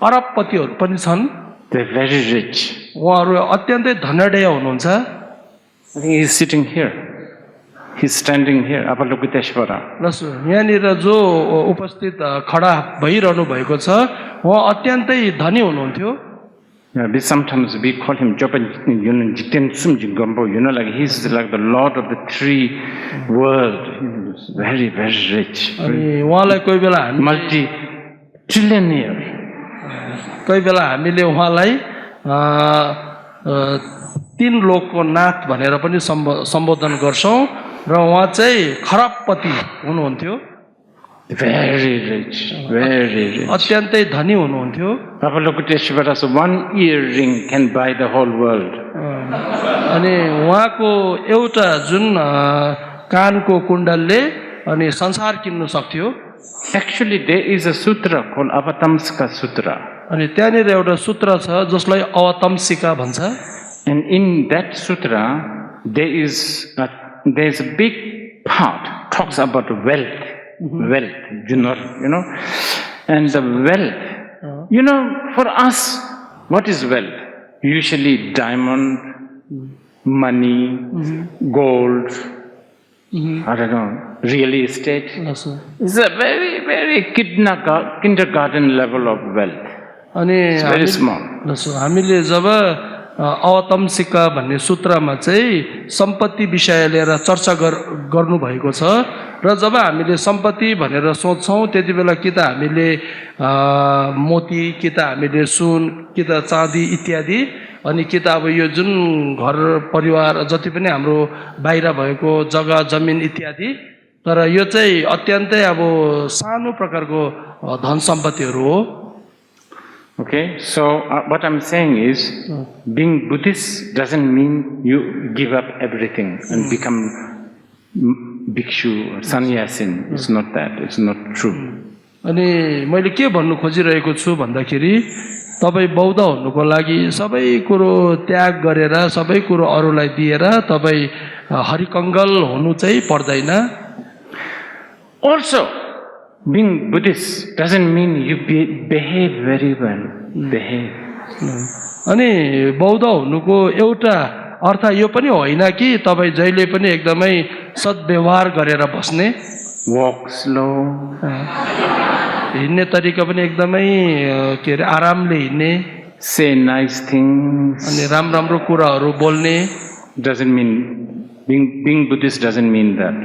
अरबपतिहरू पनि छन्। They are very rich. उहाँहरू अत्यन्तै धनडय हुनुहुन्छ। I think he is sitting here. He is standing here. Avalokiteshvara. यहाँनिर जो उपस्थित खडा भइरहनु भएको छ, उहाँ अत्यन्तै धनी हुनुहुन्थ्यो। Sometimes we call him Jopan, Jikten Sumjin Gombo, like he's like the Lord of the three world. He's very, very rich. अनि उहाँलाई कोही बेला हामी Multi-trillionaire. कोही बेला हामीले उहाँलाई तीन लोकको नाथ भनेर पनि सम्बोधन गर्छौं र उहाँ चाहिँ खरबपति हुनुहुन्थ्यो Very rich, very rich. अत्यन्तै धनी हुनुहुन्थ्यो Avalokiteshvara's one earring can buy the whole world. अनि उहाँको एउटा जुन कानको कुण्डलले अनि संसार किन्न सक्थ्यो Actually, there is a sutra called Avatamsika Sutra. अनि त्यहाँनिर एउटा सूत्र छ जसलाई अवतम्सिका भन्छ And in that sutra, there's a big part talks about wealth. Wealth, and the wealth, for us, what is wealth? Usually diamond, money, gold, I don't know, real estate. It's a very, very kindergarten level of wealth. It's very small. हामीले जब अवतम्सिका भन्ने सूत्रमा चाहिँ सम्पत्ति विषय लिएर चर्चा गर्नु भएको छ र जब हामीले सम्पत्ति भनेर सोच्छौं त्यति बेला कि त हामीले मोती कि त हामीले सुन कि त चाँदी इत्यादि अनि कि त अब यो जुन घर परिवार जति पनि हाम्रो बाहिर भएको जग्गा जमिन इत्यादि तर यो चाहिँ अत्यन्तै अब सानो प्रकारको धन सम्पत्तिहरू हो Okay, so what I'm saying is, being Buddhist doesn't mean you give up everything and become bhikshu or sannyasin. It's not that. It's not true. अनि मैले के भन्नु खोजिरहेको छु भन्दाखेरि तपाई बौद्ध हुनुको लागि सबै कुरो त्याग गरेर सबै कुरो अरूलाई दिएर तपाई हरिकंगल हुनु चाहिँ पर्दैन Also, being Buddhist doesn't mean you behave very well. Behave. अनि बौद्ध हुनुको एउटा अर्थ यो पनि होइन कि तपाई जहिले पनि एकदमै सद्व्यवहार गरेर बस्ने Walk slow. हिँड्ने तरिका पनि एकदमै के रे आरामले हिँड्ने Say nice things. अनि राम्रो कुराहरू बोल्ने Doesn't mean being Buddhist doesn't mean that.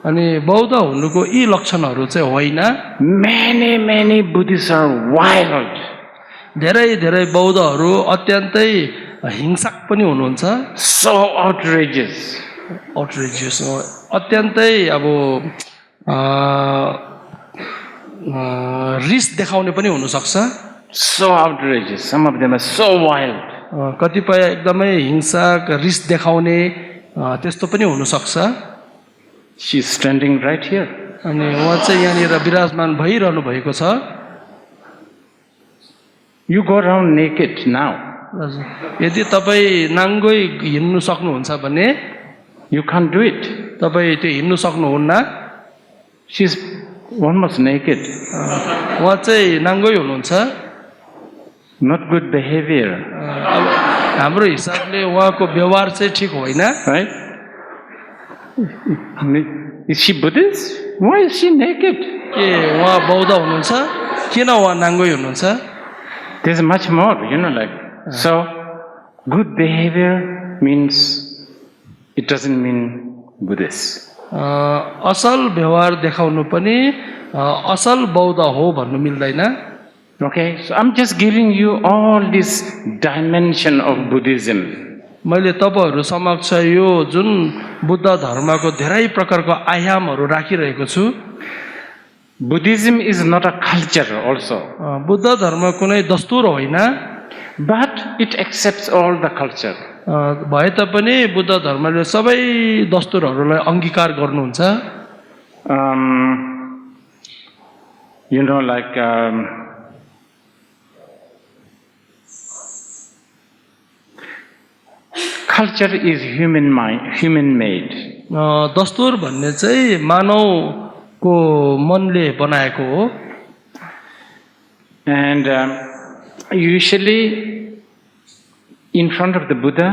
अनि बौद्ध हुनुको यी लक्षणहरू चाहिँ होइन Many Buddhists are wild. धेरै बौद्धहरू अत्यन्तै हिंसक पनि हुनुहुन्छ So outrageous. अत्यन्तै अब रिस देखाउने पनि हुन सक्छ So outrageous. Some of them are so wild. कतिपय एकदमै हिंसक रिस देखाउने त्यस्तो पनि हुन सक्छ She's standing right here. अनि उहाँ चाहिँ यहाँनिर विराजमान भइरहनु भएको छ You go around naked now. यदि तपाई नाङ्गै हिँड्नु सक्नुहुन्छ भने You can't do it. तपाई त्यो हिँड्नु सक्नुहुन्न She's almost naked. उहाँ चाहिँ नाङ्गै हुनुहुन्छ Not good behavior. अब हाम्रो हिसाबले उहाँको व्यवहार चाहिँ ठीक होइन Right? Is she Buddhist? Why is she naked? के उहाँ बौद्ध हुनुहुन्छ किन उहाँ नाङ्गै हुनुहुन्छ There's much more, So, good behavior means, it doesn't mean Buddhist. असल व्यवहार देखाउनु पनि असल बौद्ध हो भन्नु मिल्दैन Okay, so I'm just giving you all this dimension of Buddhism. मैले तपाईहरु समक्ष यो जुन बुद्ध धर्मको धेरै प्रकारको आयामहरू राखिरहेको छु Buddhism is not a culture also. Buddha धर्म कुनै दस्तुर होइन But it accepts all the culture. भए तापनि बुद्ध धर्मले सबै दस्तुरहरूलाई अंगीकार गर्नुहुन्छ Culture is human made. दस्तुर भन्ने चाहिँ मानवको मनले बनाएको हो And usually in front of the Buddha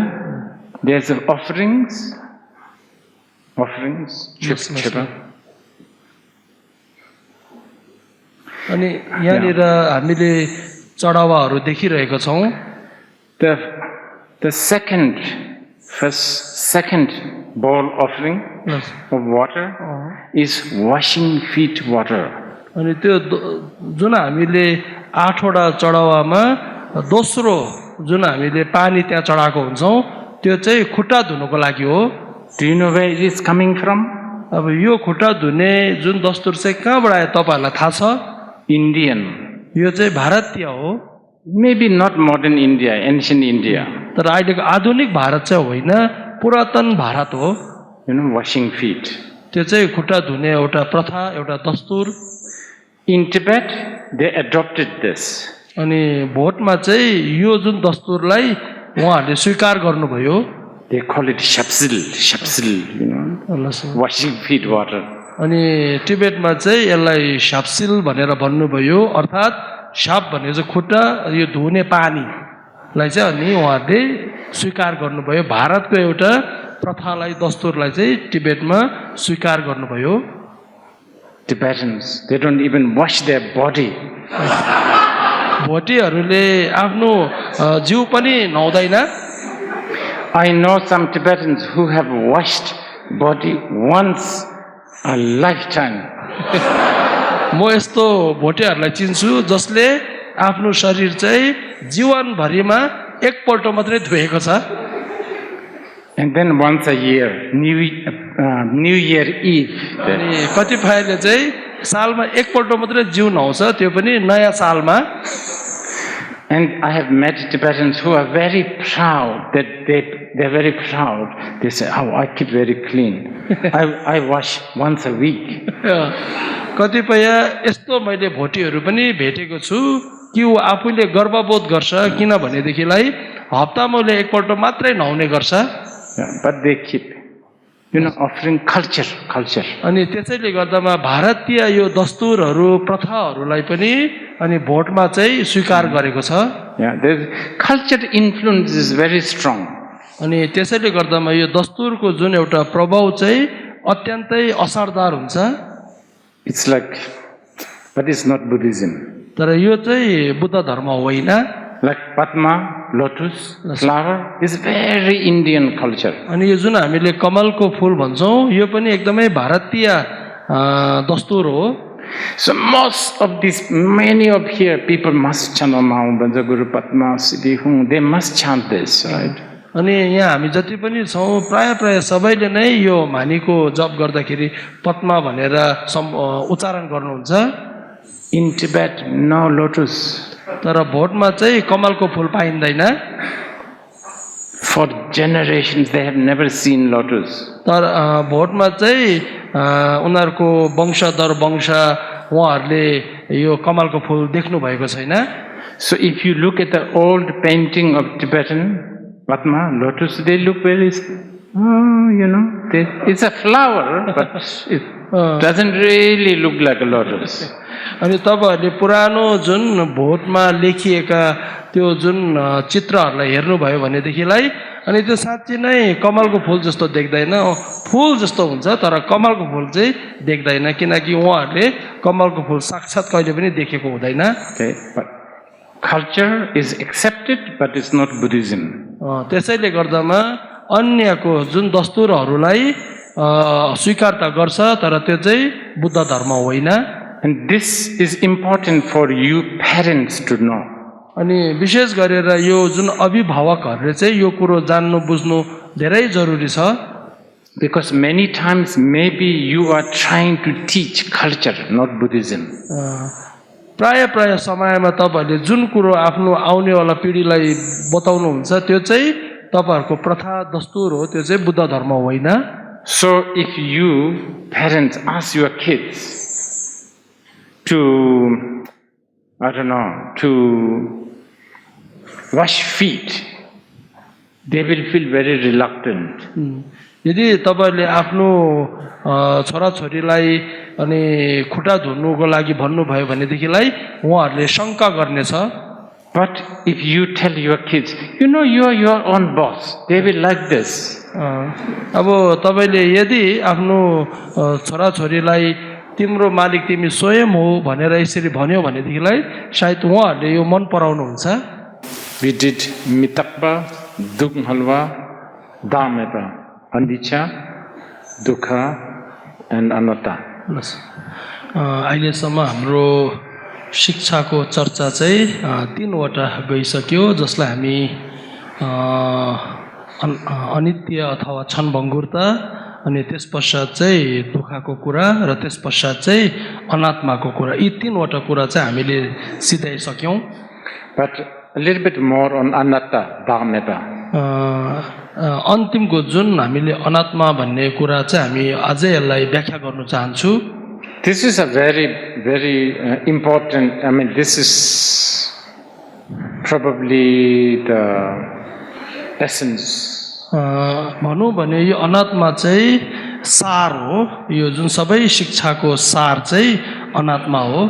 there's offerings, chipa. अनि यहाँनिर हामीले चढावाहरू देखिरहेका छौं the second bowl offering of water is washing feet water. अनि त्यो जुन हामीले 8 वटा चढावामा दोस्रो जुन हामीले पानी त्यहाँ चढाएको हुन्छौं त्यो चाहिँ खुट्टा धुनको लागि हो. Do you know where it is coming from? अब यो खुट्टा धुने जुन दस्तुर चाहिँ कहाँबाट आयो तपाईहरुलाई थाहा छ? Indian. यो चाहिँ भारतीय हो. Maybe not modern India, ancient India. तर अहिलेको आधुनिक भारत चाहिँ होइन, पुरातन भारत हो. You know, washing feet. त्यो चाहिँ खुट्टा धुने एउटा प्रथा, एउटा दस्तुर. In Tibet, they adopted this. अनि भोटमा चाहिँ यो जुन दस्तुरलाई उहाँहरूले स्वीकार गर्नुभयो. They call it shapsil, you know, washing feet water. अनि टिबेटमा चाहिँ यसलाई शाप्सिल भनेर भन्नुभयो, अर्थात् शाप भनेको चाहिँ खुट्टा, यो धुने पानीलाई चाहिँ अनि उहाँहरूले स्वीकार गर्नुभयो. भारतको एउटा प्रथालाई, दस्तुरलाई चाहिँ टिबेटमा स्वीकार गर्नुभयो. Tibetans, they don't even wash their body. भोटेहरूले आफ्नो जिउ पनि नुहाउँदैन. I know some Tibetans who have washed body once a lifetime. म यस्तो भोटेहरूलाई चिन्छु जसले आफ्नो शरीर चाहिँ जीवनभरिमा एकपल्ट मात्रै धुएको छ. And then once a year, New Year Eve. अनि कतिपयले चाहिँ सालमा एकपल्ट मात्रै जिउ नुहाउँछ, त्यो पनि नयाँ सालमा. And I have met Tibetans who are very proud that they're very proud. They say, "Oh, I keep very clean. I wash once a week." कतिपय यस्तो मैले भोटेहरू पनि भेटेको छु कि ऊ आफूले गर्वबोध गर्छ, किनभनेदेखिलाई हप्तामा उसले एकपल्ट मात्रै नुहाउने गर्छ. But they keep, you know, offering culture. अनि त्यसैले गर्दामा भारतीय यो दस्तुरहरू, प्रथाहरूलाई पनि अनि भोटमा चाहिँ स्वीकार गरेको छ. Yeah, the culture influence is very strong. अनि त्यसैले गर्दामा यो दस्तुरको जुन एउटा प्रभाव चाहिँ अत्यन्तै असरदार हुन्छ. It's like, but it's not Buddhism. तर यो चाहिँ बुद्ध धर्म होइन. Like Padma, lotus, flower is very Indian culture. अनि यो जुन हामीले कमलको फूल भन्छौं यो पनि एकदमै भारतीय दस्तुर हो. So most of these, many of here people must chant Om Banja Guru Padma Siddhi Hung. They must chant this, right? अनि यहाँ हामी जति पनि छौं प्राय सबैले नै यो मानीको जप गर्दाखेरि पद्मा भनेर उच्चारण गर्नुहुन्छ. In Tibet, no lotus. तर भोटमा चाहिँ कमलको फूल पाइँदैन. For generations they have never seen lotus. तर भोटमा चाहिँ उनीहरूको वंशदर वंश उहाँहरूले यो कमलको फूल देख्नु भएको छैन. So if you look at the old painting of Tibetan Padma, lotus, they look very, you know, it's a flower, but it doesn't really look like a lotus. अनि तपाईहरुले पुरानो जुन भोटमा लेखिएका त्यो जुन चित्रहरूलाई हेर्नुभयो भनेदेखिलाई अनि त्यो साँच्चै नै कमलको फूल जस्तो देख्दैन. फूल जस्तो हुन्छ तर कमलको फूल चाहिँ देख्दैन, किनकि उहाँहरूले कमलको फूल साक्षात कहिले पनि देखेको हुँदैन. Okay, but culture is accepted, but it's not Buddhism. त्यसैले गर्दामा अन्यको जुन दस्तुरहरूलाई स्वीकारता गर्छ तर त्यो चाहिँ बुद्ध धर्म होइन. And this is important for you parents to know. अनि विशेष गरेर यो जुन अभिभावकहरूले चाहिँ यो कुरो जान्नु बुझ्नु धेरै जरुरी छ. Because many times maybe you are trying to teach culture, not Buddhism. प्राय समयमा तपाईहरुले जुन कुरो आफ्नो आउनेवाला पिढीलाई बताउनुहुन्छ त्यो चाहिँ तपाईहरुको प्रथा दस्तुर हो, त्यो चाहिँ बुद्ध धर्म होइन. So if you parents ask your kids to, I don't know, to wash feet, they will feel very reluctant. यदि तपाईहरुले आफ्नो छोराछोरीलाई अनि खुट्टा धुनुको लागि भन्नुभयो भनेदेखिलाई उहाँहरूले शंका गर्नेछ. But if you tell your kids, you know, you are your own boss, they will like this. अब तपाईले यदि आफ्नो छोराछोरीलाई तिम्रो मालिक तिमी स्वयं हो भनेर यसरी भन्यो भनेदेखिलाई सायद उहाँहरूले यो मन पराउनुहुन्छ. We did Mitakpa, Dukh Halwa, Dhammepa, Anicca, Dukkha, and Anatta. अहिलेसम्म हाम्रो शिक्षाको चर्चा चाहिँ 3 वटा गइसक्यो जसलाई हामी अनित्य अथवा क्षणभङ्गुरता अनि त्यसपश्चात चाहिँ दुःखको कुरा र त्यसपश्चात चाहिँ अनात्माको कुरा यी 3 वटा कुरा चाहिँ हामीले सिधाइसक्यौं. But a little bit more on anatta, dhammepa. अन्तिमको जुन हामीले अनात्मा भन्ने कुरा चाहिँ हामी अझै यसलाई व्याख्या गर्न चाहन्छु. This is a very important, I mean, this is probably the essence. भनौँ भने यो अनात्मा चाहिँ सार हो. यो जुन सबै शिक्षाको सार चाहिँ अनात्मा हो.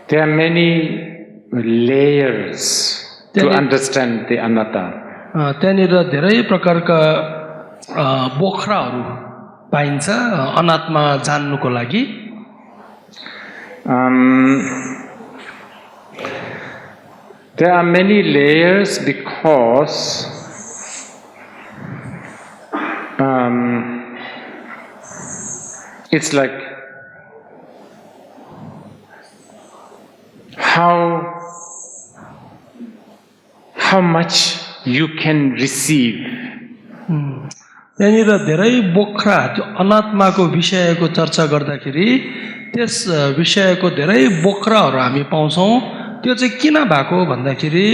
There are many layers to understand the anatta. त्यहाँनिर धेरै प्रकारका बोख्राहरू पाइन्छ अनात्मा जान्नुको लागि. There are many layers because it's like how much you can receive. त्यहाँनिर धेरै बोख्रा त्यो अनात्माको विषयको चर्चा गर्दाखेरि त्यस विषयको धेरै बोख्राहरू हामी पाउँछौं. त्यो चाहिँ किन भएको भन्दाखेरि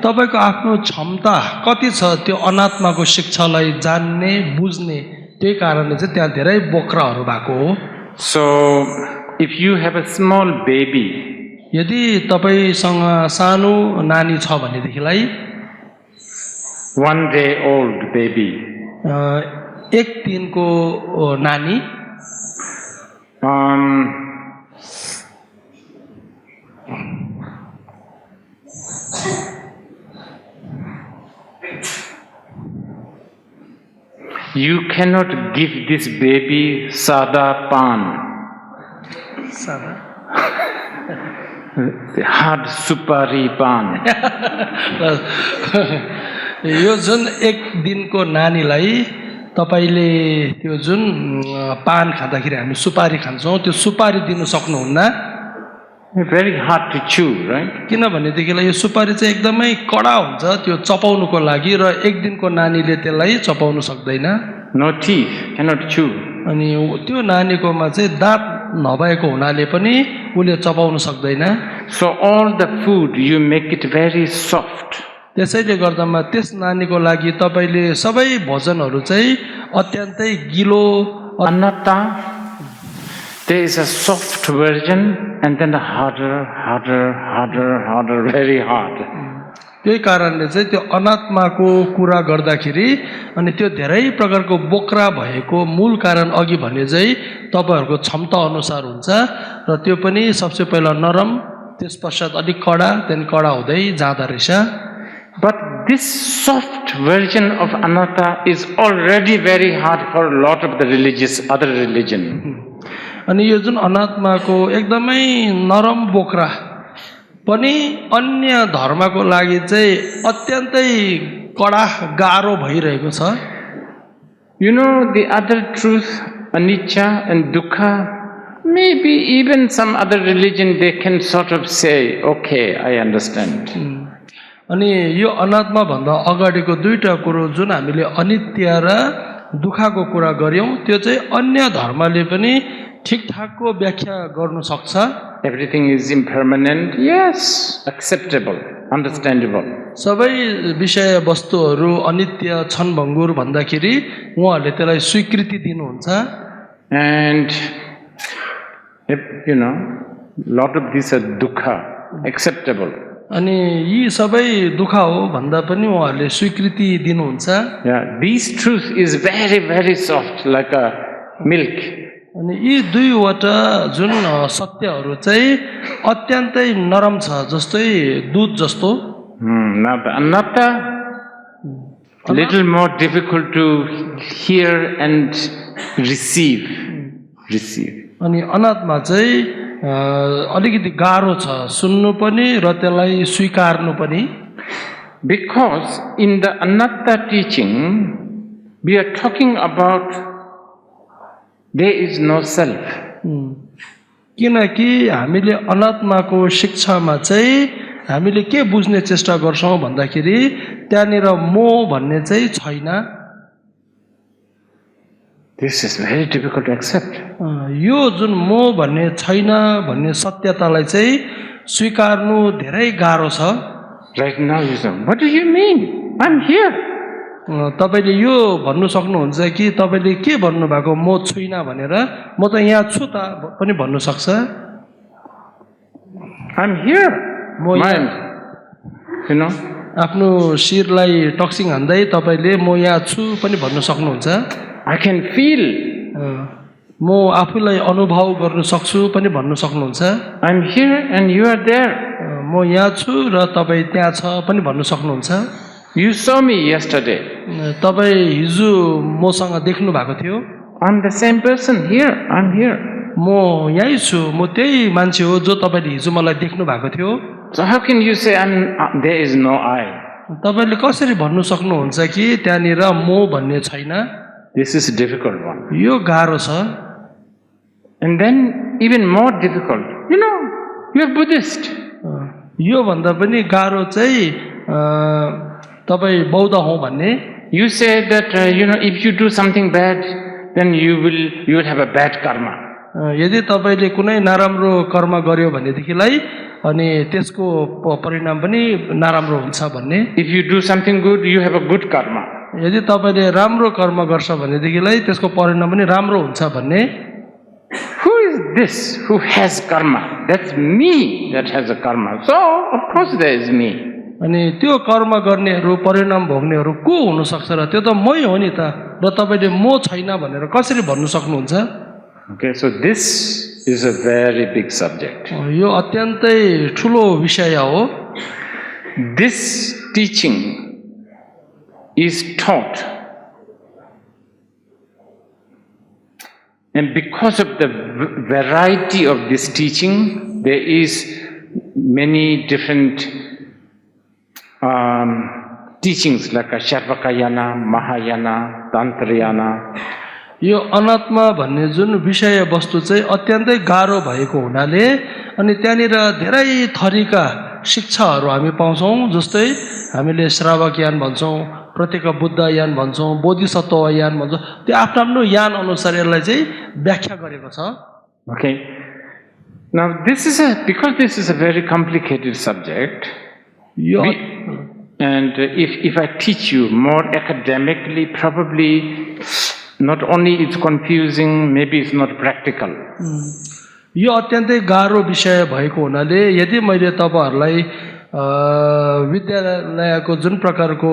तपाईको आफ्नो क्षमता कति छ त्यो अनात्माको शिक्षालाई जान्ने बुझ्ने त्यही कारणले चाहिँ त्यहाँ धेरै बोख्राहरू भएको हो. So if you have a small baby, यदि तपाईसँग सानो नानी छ भनेदेखिलाई 1 day old baby, एक दिनको नानी, you cannot give this baby sada pan, hard supari pan. यो जुन एक दिनको नानीलाई तपाईले त्यो जुन पान खाँदाखेरि हामी सुपारी खान्छौं त्यो सुपारी दिन सक्नुहुन्न. Very hard to chew, right? किनभनेदेखिलाई यो सुपारी चाहिँ एकदमै कडा हुन्छ त्यो चपाउनुको लागि र एक दिनको नानीले त्यसलाई चपाउन सक्दैन. No teeth, cannot chew. अनि त्यो नानीकोमा चाहिँ दाँत नभएको हुनाले पनि उले चपाउन सक्दैन. So all the food you make it very soft. त्यसैले गर्दामा त्यस नानीको लागि तपाईले सबै भोजनहरू चाहिँ अत्यन्तै गिलो. Anatta, there is a soft version and then a harder, very hard. त्यही कारणले चाहिँ त्यो अनात्माको कुरा गर्दाखेरि अनि त्यो धेरै प्रकारको बोक्रा भएको मूल कारण अघि भने चाहिँ तपाईहरुको क्षमता अनुसार हुन्छ र त्यो पनि सबसे पहिला नरम त्यसपश्चात अलि कडा देन कडा हुँदै जाँदा रहेछ. But this soft version of anatta is already very hard for a lot of the other religion. अनि यो जुन अनात्माको एकदमै नरम बोक्रा पनि अन्य धर्मको लागि चाहिँ अत्यन्तै कडा गाह्रो भइरहेको छ. You know the other truth, anicca and dukkha, maybe even some other religion they can sort of say, okay, I understand. अनि यो अनात्मा भन्दा अगाडिको दुईटा कुरो जुन हामीले अनित्य र दुःखको कुरा गर्यौं त्यो चाहिँ अन्य धर्मले पनि ठीकठाकको व्याख्या गर्न सक्छ. Everything is impermanent, yes, acceptable, understandable. सबै विषय वस्तुहरू अनित्य क्षणभङ्गुर भन्दाखेरि उहाँहरूले त्यसलाई स्वीकृति दिनुहुन्छ. And you know, lot of these are dukkha, acceptable. अनि यी सबै दुःख हो भन्दा पनि उहाँहरूले स्वीकृति दिनुहुन्छ. Yeah, this truth is very soft like a milk. अनि यी दुईवटा जुन सत्यहरू चाहिँ अत्यन्तै नरम छ जस्तै दूध जस्तो Now the anatta, little more difficult to hear and receive. अनि अनात्मा चाहिँ अलिकति गाह्रो छ सुन्नु पनि र त्यसलाई स्वीकार्नु पनि Because in the anatta teaching, we are talking about there is no self. किनकि हामीले अनात्माको शिक्षामा चाहिँ हामीले के बुझ्ने चेष्टा गर्छौं भन्दाखेरि त्यहाँनिर मोह भन्ने चाहिँ छैन This is very difficult to accept. यो जुन मोह भन्ने छैन भन्ने सत्यतालाई चाहिँ स्वीकार्नु धेरै गाह्रो छ Right now you say, what do you mean? I'm here. तपाईले यो भन्नु सक्नुहुन्छ कि तपाईले के भन्नु भएको म छुइन भनेर म त यहाँ छु त पनि भन्नु सक्छ I'm here. Mind. You know? आफ्नो शिरलाई टक्सिङ हान्दै तपाईले म यहाँ छु पनि भन्नु सक्नुहुन्छ I can feel. म आफूलाई अनुभव गर्न सक्छु पनि भन्नु सक्नुहुन्छ I'm here and you are there. म यहाँ छु र तपाई त्यहाँ छ पनि भन्नु सक्नुहुन्छ You saw me yesterday. तपाई हिजो मसँग देख्नु भएको थियो I'm the same person here. I'm here. म यही छु म त्यही मान्छे हो जो तपाईले हिजो मलाई देख्नु भएको थियो So how can you say there is no I? तपाईले कसरी भन्नु सक्नुहुन्छ कि त्यहाँनिर म भन्ने छैन This is a difficult one. यो गाह्रो छ And then even more difficult. You know, you are Buddhist. यो भन्दा पनि गाह्रो चाहिँ तपाई बौद्ध हौ भन्ने You say that if you do something bad, then you will have a bad karma. यदि तपाईले कुनै नराम्रो कर्म गर्यो भनेदेखिलाई अनि त्यसको परिणाम पनि नराम्रो हुन्छ भन्ने If you do something good, you have a good karma. यदि तपाईले राम्रो कर्म गर्छ भनेदेखिलाई त्यसको परिणाम पनि राम्रो हुन्छ भन्ने Who is this who has karma? That's me that has a karma. So, of course there is me. अनि त्यो कर्म गर्नेहरू परिणाम भोग्नेहरू को हुन सक्छ र त्यो त मै हो नि त र तपाईले म छैन भनेर कसरी भन्नु सक्नुहुन्छ Okay, so this is a very big subject. यो अत्यन्तै ठुलो विषय हो This teaching is taught, and because of the variety of this teaching, there is many different teachings like Sharvakayana, Mahayana, Tantrayana. यो अनात्मा भन्ने जुन विषय वस्तु चाहिँ अत्यन्तै गाह्रो भएको हुनाले अनि त्यहाँनिर धेरै थरीका शिक्षाहरू हामी पाउँछौं जस्तै हामीले श्रावक यान भन्छौं प्रत्येक बुद्ध यान भन्छौं बोधिसत्व यान भन्छौं त्यो आफ्नो आफ्नो यान अनुसार यसलाई चाहिँ व्याख्या गरेको छ Okay, now because this is a very complicated subject, and if I teach you more academically, probably not only it's confusing, maybe it's not practical. यो अत्यन्तै गाह्रो विषय भएको हुनाले यदि मैले तपाईहरुलाई विद्यालयको जुन प्रकारको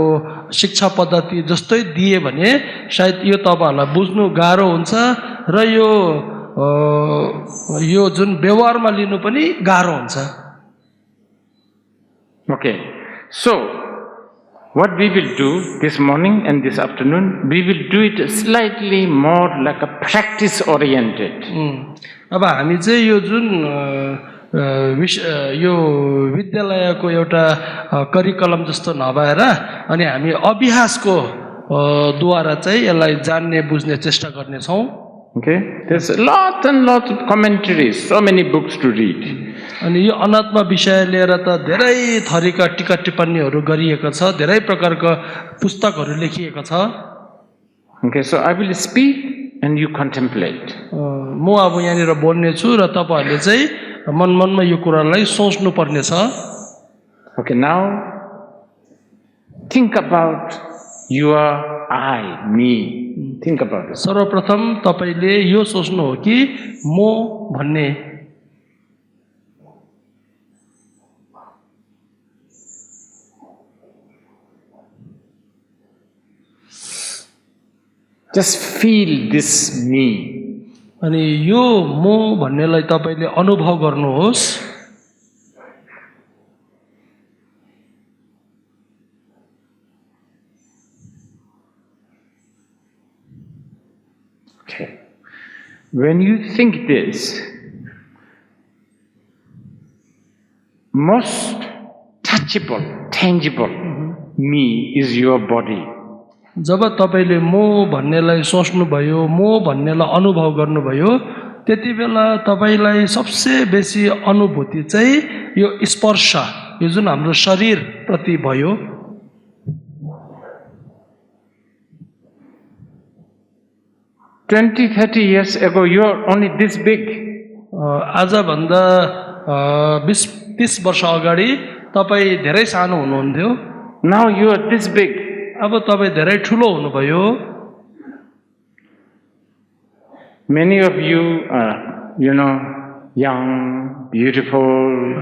शिक्षा पद्धति जस्तै दिए भने सायद यो तपाईहरुलाई बुझ्नु गाह्रो हुन्छ र यो जुन व्यवहारमा लिनु पनि गाह्रो हुन्छ Okay, so what we will do this morning and this afternoon, we will do it slightly more like a practice oriented. अब हामी चाहिँ यो जुन यो विद्यालयको एउटा करिकुलम जस्तो नभएर अनि हामी अभ्यासको द्वारा चाहिँ यसलाई जान्ने बुझ्ने चेष्टा गर्ने छौं Okay, there's lots and lots of commentaries, so many books to read. अनि यो अनात्मा विषय लिएर त धेरै थरीका टीका टिप्पणीहरू गरिएको छ धेरै प्रकारका पुस्तकहरू लेखिएको छ Okay, so I will speak and you contemplate. म अब यहाँनिर बोल्ने छु र तपाईहरुले चाहिँ मनमनमा यो कुरालाई सोच्नु पर्ने छ Okay, now think about your I, me. Think about it. सर्वप्रथम तपाईले यो सोच्नु हो कि म भन्ने Just feel this me. अनि यो म भन्नेलाई तपाईले अनुभव गर्नुहोस् when you think this, most touchable, tangible me is your body. जब तपाईले म भन्नेलाई सोच्नुभयो म भन्नेलाई अनुभव गर्नुभयो त्यति बेला तपाईलाई सबसे बेसी अनुभूति चाहिँ यो स्पर्श यो जुन हाम्रो शरीर प्रति भयो 20-30 years ago you are only this big. आज भन्दा 20-30 वर्ष अगाडि तपाई धेरै सानो हुनुहुन्थ्यो Now you are this big. अब तपाई धेरै ठुलो हुनुभयो Many of you are, young, beautiful.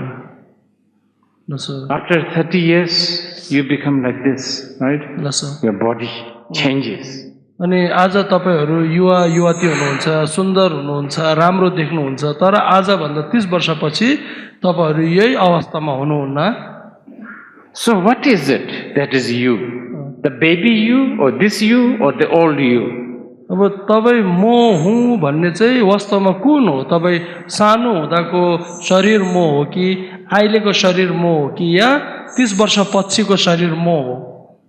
After 30 years, you become like this, right? Your body changes. अनि आज तपाईहरु युवा युवती हुनुहुन्छ सुन्दर हुनुहुन्छ राम्रो देख्नुहुन्छ तर आज भन्दा 30 वर्षपछि तपाईहरु यही अवस्थामा हुनुहुन्न So what is it that is you? The baby you or this you or the old you? अब तपाई म हुँ भन्ने चाहिँ वास्तवमा कुन हो तपाई सानो हुँदाको शरीर म हो कि अहिलेको शरीर म हो कि या 30 वर्ष पछिको शरीर म हो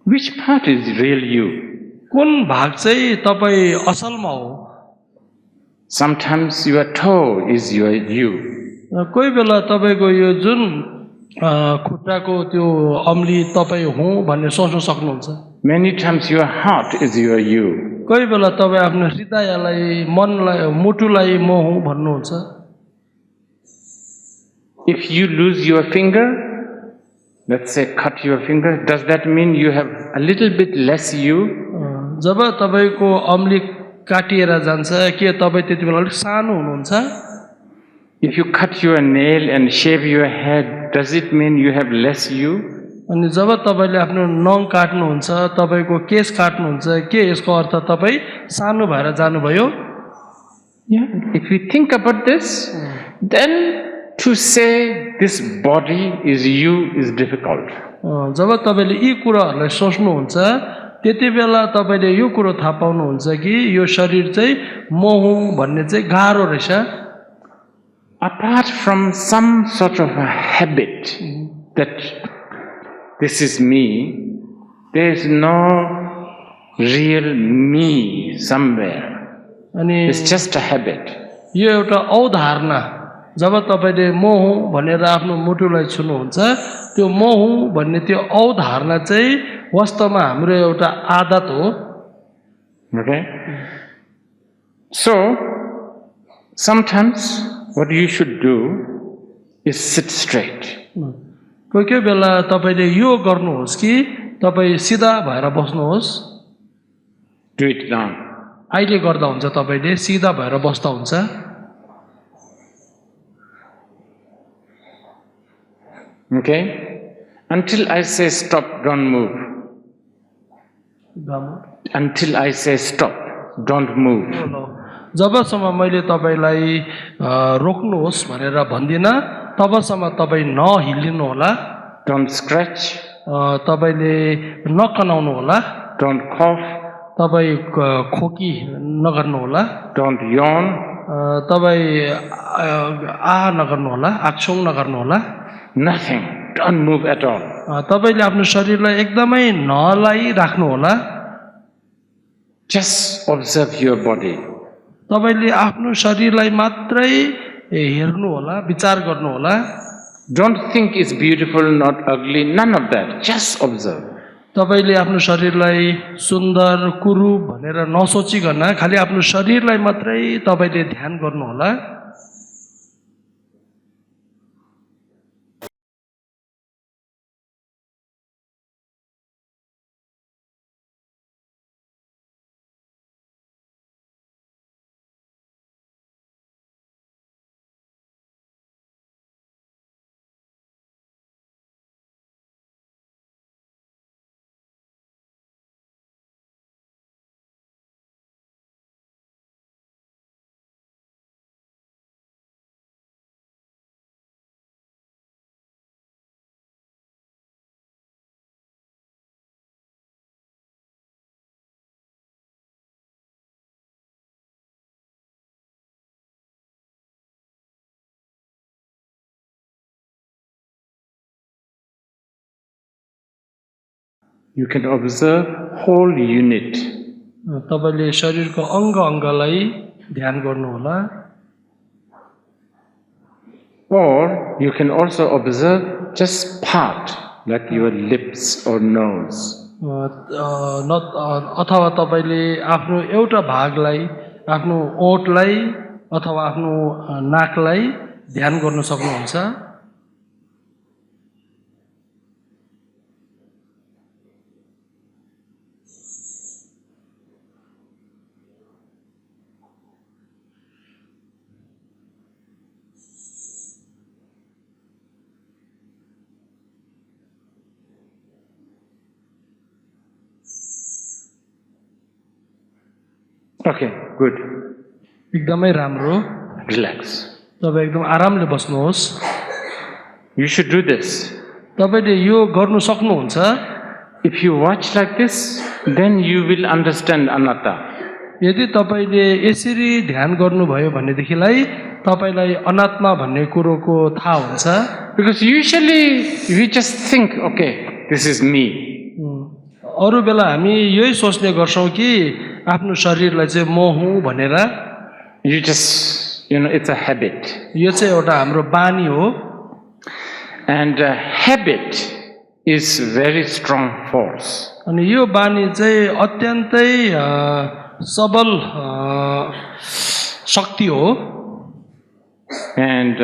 Which part is real you? कुन भाग चाहिँ तपाई असलमा हो Sometimes your toe is your you. कोही बेला तपाईको यो जुन खुट्टाको त्यो अम्ली तपाई हुँ भन्ने सोच्न सक्नुहुन्छ Many times your heart is your you. कोही बेला तपाई आफ्नो हृदयलाई मनलाई मुटुलाई म हुँ भन्नुहुन्छ If you lose your finger, let's say cut your finger, does that mean you have a little bit less you? जब तपाईको अम्ली काटिएर जान्छ के तपाई त्यति बेला अलिक सानो हुनुहुन्छ If you cut your nail and shave your head, does it mean you have less you? अनि जब तपाईले आफ्नो नङ काट्नुहुन्छ तपाईको केश काट्नुहुन्छ के यसको अर्थ तपाई सानो भएर जानुभयो Yeah. If you think about this, then to say this body is you is difficult. जब तपाईले यी कुराहरुलाई सोच्नुहुन्छ त्यति बेला तपाईले यो कुरो थाहा पाउनुहुन्छ कि यो शरीर चाहिँ म हुँ भन्ने चाहिँ गाह्रो रहेछ Apart from some sort of a habit that this is me, there is no real me somewhere. अनि It's just a habit. यो एउटा अवधारणा जब तपाईले म हुँ भनेर आफ्नो मुटुलाई छुनुहुन्छ त्यो म हुँ भन्ने त्यो अवधारणा चाहिँ वास्तवमा हाम्रो एउटा आदत हो Okay? So, sometimes what you should do is sit straight. कोही कोही बेला तपाईले यो गर्नुहोस् कि तपाई सिधा भएर बस्नुहोस् Do it now. अहिले गर्दा हुन्छ तपाईले सिधा भएर बस्दा हुन्छ Okay? Until I say stop, don't move. Until I say stop, don't move. जबसम्म मैले तपाईलाई रोक्नुहोस् भनेर भन्दिन तबसम्म तपाई नहिल्लिनु होला Don't scratch. तपाईले नकनाउनु होला Don't cough. तपाई खोकी नगर्नु होला Don't yawn. तपाई आह नगर्नु होला आक्षौं नगर्नु होला Nothing. Don't move at all. तपाईले आफ्नो शरीरलाई एकदमै नलाई राख्नु होला Just observe your body. तपाईले आफ्नो शरीरलाई मात्रै हेर्नु होला विचार गर्नु होला Don't think it's beautiful, not ugly, none of that. Just observe. तपाईले आफ्नो शरीरलाई सुन्दर कुरूप भनेर नसोचिकन खाली आफ्नो शरीरलाई मात्रै तपाईले ध्यान गर्नु होला You can observe whole unit. तपाईले शरीरको अङ्ग अङ्गलाई ध्यान गर्नुहोला Or you can also observe just part, like your lips or nose. अथवा तपाईले आफ्नो एउटा भागलाई आफ्नो ओठलाई अथवा आफ्नो नाकलाई ध्यान गर्न सक्नुहुन्छ Okay, good. एकदमै राम्रो Relax. तपाई एकदम आरामले बस्नुहोस् You should do this. तपाईले यो गर्नु सक्नुहुन्छ If you watch like this, then you will understand anatta. यदि तपाईले यसरी ध्यान गर्नुभयो भनेदेखिलाई तपाईलाई अनात्मा भन्ने कुरोको थाहा हुन्छ Because usually we just think, okay, this is me. अरु बेला हामी यही सोच्ने गर्छौं कि आफ्नो शरीरलाई चाहिँ म हुँ भनेर You just, it's a habit. यो चाहिँ एउटा हाम्रो बानी हो And habit is very strong force. अनि यो बानी चाहिँ अत्यन्तै सबल शक्ति हो And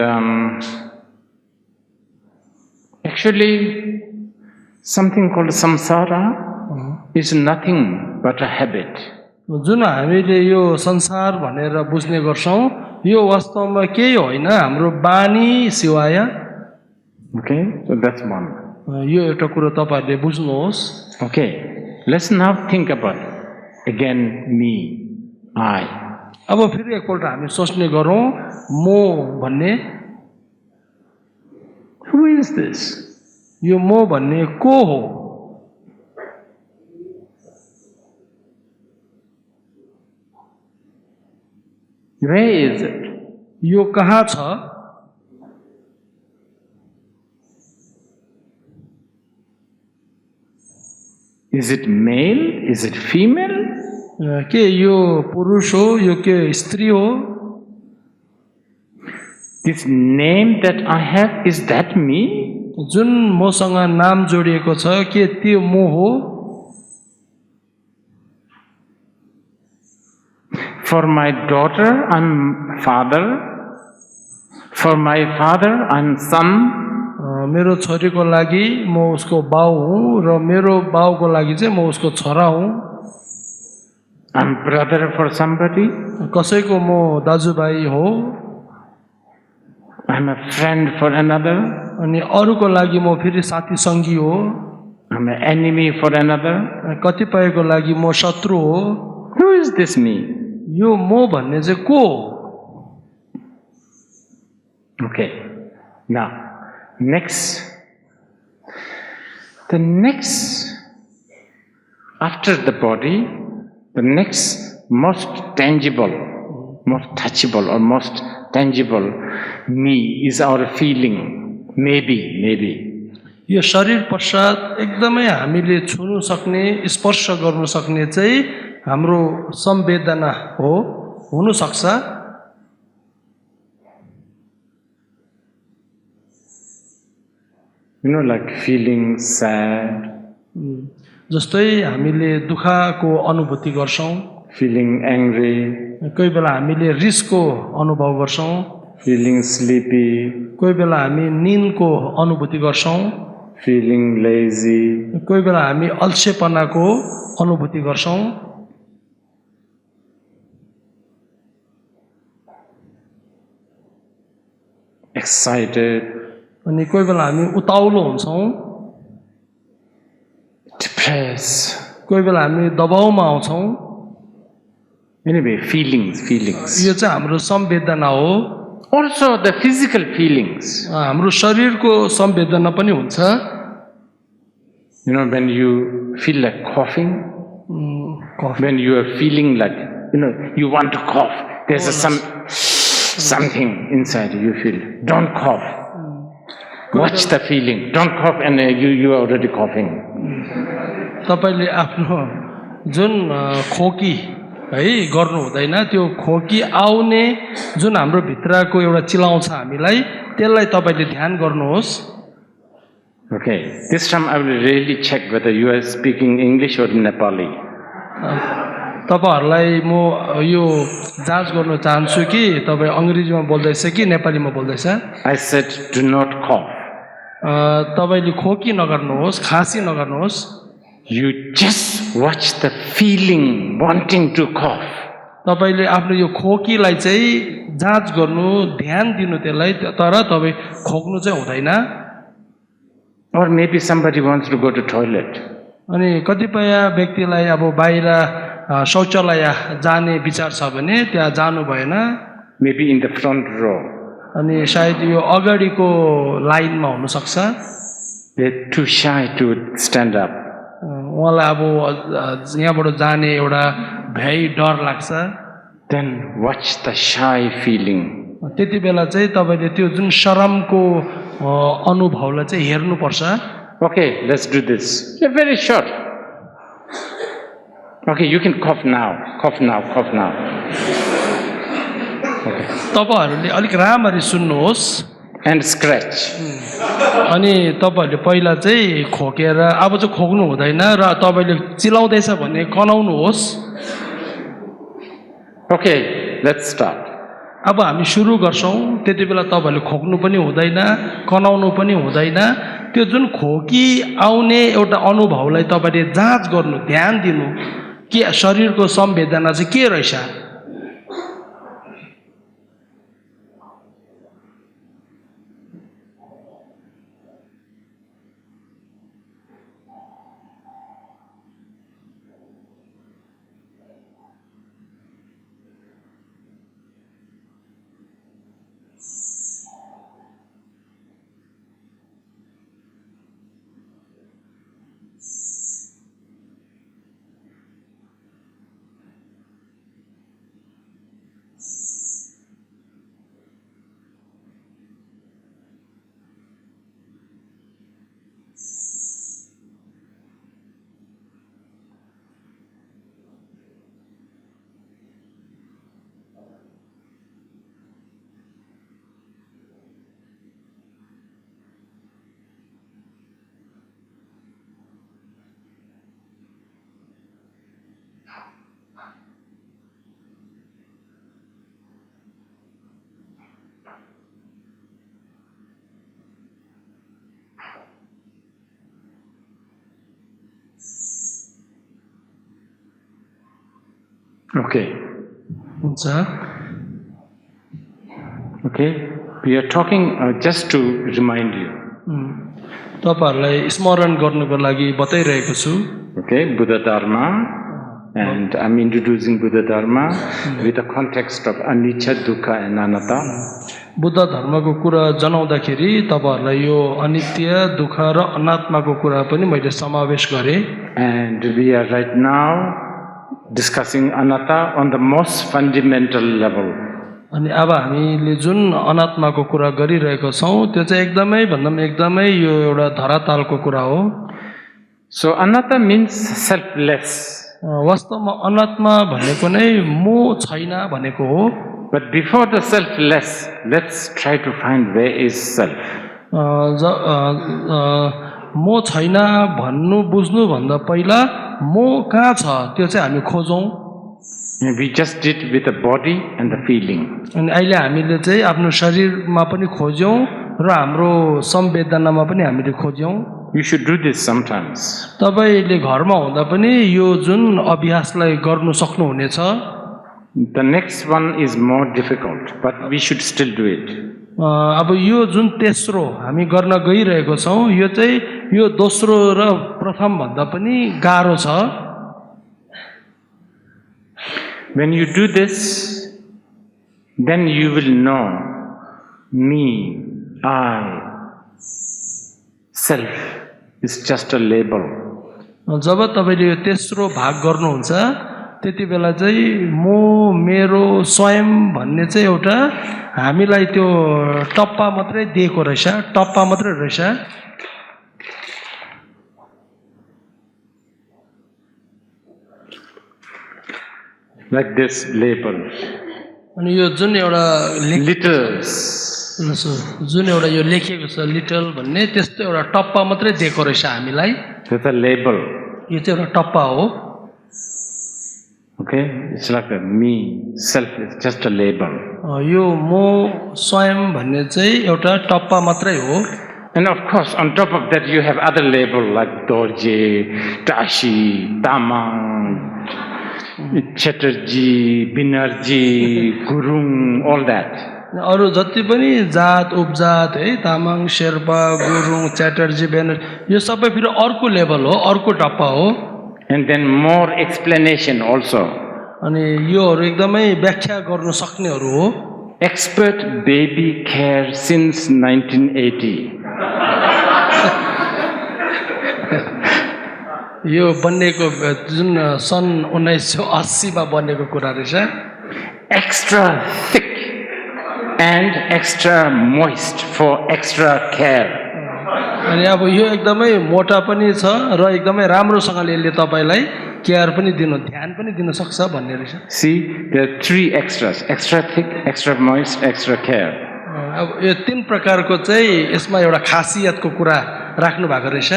actually something called samsara is nothing but a habit. जुन हामीले यो संसार भनेर बुझ्ने गर्छौं यो वास्तवमा केही होइन हाम्रो बानी सिवाय Okay, so that's one. यो एउटा कुरो तपाईहरुले बुझ्नुहोस् Okay, let's now think about again me, I. अब फेरि एकपल्ट हामी सोच्ने गरौं म भन्ने Who is this? यो म भन्ने को हो Where is it? यो कहाँ छ Is it male? Is it female? के यो पुरुष हो यो के स्त्री हो This name that I have, is that me? जुन मसँग नाम जोडिएको छ के त्यो म हो For my daughter, I'm father. For my father, I'm son. मेरो छोरीको लागि म उसको बाउ हुँ र मेरो बाउको लागि चाहिँ म उसको छोरा हुँ I'm brother for somebody. कसैको म दाजुभाइ हो I'm a friend for another. अनि अरूको लागि म फेरि साथी सङ्गी हो I'm an enemy for another. कतिपयको लागि म शत्रु हो Who is this me? यो म भन्ने चाहिँ को हो Okay. Now, next. The next, after the body, the next most tangible, most touchable or most tangible me is our feeling. Maybe. यो शरीर पश्चात एकदमै हामीले छुनु सक्ने स्पर्श गर्न सक्ने चाहिँ हाम्रो संवेदना हो हुन सक्छ Like feeling sad, जस्तै हामीले दुःखको अनुभूति गर्छौं feeling angry, कोही बेला हामीले रिसको अनुभव गर्छौं feeling sleepy, कोही बेला हामी निन्दको अनुभूति गर्छौं feeling lazy, कोही बेला हामी अल्छेपनाको अनुभूति गर्छौं excited, अनि कोही बेला हामी उताउलो हुन्छौं depressed. कोही बेला हामी दबाउमा आउँछौं Anyway, feelings. यो चाहिँ हाम्रो संवेदना हो Also the physical feelings. हाम्रो शरीरको संवेदना पनि हुन्छ When you feel like coughing, when you are feeling like, you want to cough, there's something inside you feel. Don't cough. Watch the feeling. Don't cough and you are already coughing. तपाईले आफ्नो जुन खोकी है गर्नु हुँदैन त्यो खोकी आउने जुन हाम्रो भित्रको एउटा चिलाउँछ हामीलाई त्यसलाई तपाईले ध्यान गर्नुहोस् Okay, this time I will really check whether you are speaking English or Nepali. तपाईहरुलाई म यो जाँच गर्न चाहन्छु कि तपाई अंग्रेजीमा बोल्दैछ कि नेपालीमा बोल्दैछ I said do not cough. तपाईले खोकी नगर्नुहोस् खाँसी नगर्नुहोस् You just watch the feeling wanting to cough. तपाईले आफ्नो यो खोकीलाई चाहिँ जाँच गर्नु ध्यान दिनु त्यसलाई तर तपाई खोक्नु चाहिँ हुँदैन Or maybe somebody wants to go to toilet. अनि कतिपय व्यक्तिलाई अब बाहिर शौचालय जाने विचार छ भने त्यहाँ जानु भएन Maybe in the front row. अनि सायद यो अगाडिको लाइनमा हुन सक्छ They're too shy to stand up. उहाँलाई अब यहाँबाट जाने एउटा भय डर लाग्छ Then watch the shy feeling. त्यति बेला चाहिँ तपाईले त्यो जुन शरमको अनुभवलाई चाहिँ हेर्नु पर्छ Okay, let's do this. You're very short. Okay, you can cough now. Cough now. Cough now. Okay. तपाईहरुले अलिक राम्ररी सुन्नुहोस् And scratch. अनि तपाईहरुले पहिला चाहिँ खोकेर अब चाहिँ खोक्नु हुँदैन र तपाईले चिलाउँदैछ भने कनाउनुहोस् Okay, let's start. अब हामी सुरु गर्छौं त्यति बेला तपाईहरुले खोक्नु पनि हुँदैन कनाउनु पनि हुँदैन त्यो जुन खोकी आउने एउटा अनुभवलाई तपाईले जाँच गर्नु ध्यान दिनु के शरीरको संवेदना चाहिँ के रहेछ Okay. हुन्छ Okay. We are talking just to remind you. तपाईहरुलाई स्मरण गर्नको लागि बताइरहेको छु Okay, Buddha Dharma. And I'm introducing Buddha Dharma with the context of anicca, dukkha and anatta. Buddha धर्मको कुरा जनाउँदाखेरि तपाईहरुलाई यो अनित्य दुःख र अनात्माको कुरा पनि मैले समावेश गरे And we are right now discussing anatta on the most fundamental level. अनि अब हामीले जुन अनात्माको कुरा गरिरहेको छौं त्यो चाहिँ एकदमै यो एउटा धरातलको कुरा हो So anatta means selfless. वास्तवमा अनात्मा भनेको नै म छैन भनेको हो But before the selfless, let's try to find where is self. म छैन भन्नु बुझ्नु भन्दा पहिला म कहाँ छ त्यो चाहिँ हामी खोजौं We just did with the body and the feeling. अनि अहिले हामीले चाहिँ आफ्नो शरीरमा पनि खोज्यौं र हाम्रो संवेदनामा पनि हामीले खोज्यौं You should do this sometimes. तपाईले घरमा हुँदा पनि यो जुन अभ्यासलाई गर्नु सक्नुहुनेछ The next one is more difficult, but we should still do it. अब यो जुन तेस्रो हामी गर्न गइरहेको छौं यो चाहिँ यो दोस्रो र प्रथम भन्दा पनि गाह्रो छ When you do this, then you will know me, I, self is just a label. जब तपाईले यो तेस्रो भाग गर्नुहुन्छ त्यति बेला चाहिँ म मेरो स्वयं भन्ने चाहिँ एउटा हामीलाई त्यो टप्पा मात्रै दिएको रहेछ टप्पा मात्रै रहेछ like this label. अनि यो जुन एउटा Littles. जुन एउटा यो लेखिएको छ लिटल भन्ने त्यस्तो एउटा टप्पा मात्रै दिएको रहेछ हामीलाई That's a label. यो चाहिँ एउटा टप्पा हो Okay? It's like a me, self, it's just a label. यो म स्वयं भन्ने चाहिँ एउटा टप्पा मात्रै हो And of course, on top of that, you have other labels like Dorje, Tashi, Tamang, Chatterjee, Binerjee, Gurung, all that. अरू जति पनि जात उपजात है तामाङ शेर्पा गुरुङ च्याटर्जी बेनर्जी यो सबै फेरि अर्को लेभल हो अर्को टप्पा हो And then more explanation also. अनि योहरू एकदमै व्याख्या गर्न सक्नेहरू हो Expert baby care since 1980. यो बन्नेको जुन सन् 1980 मा बन्नेको कुरा रहेछ Extra thick and extra moist for extra care. अनि अब यो एकदमै मोटा पनि छ र एकदमै राम्रोसँगले यसले तपाईलाई केयर पनि दिनु ध्यान पनि दिन सक्छ भन्ने रहेछ See, there are 3 extras: extra thick, extra moist, extra care. अब यो तीन प्रकारको चाहिँ यसमा एउटा खासियतको कुरा राख्नु भएको रहेछ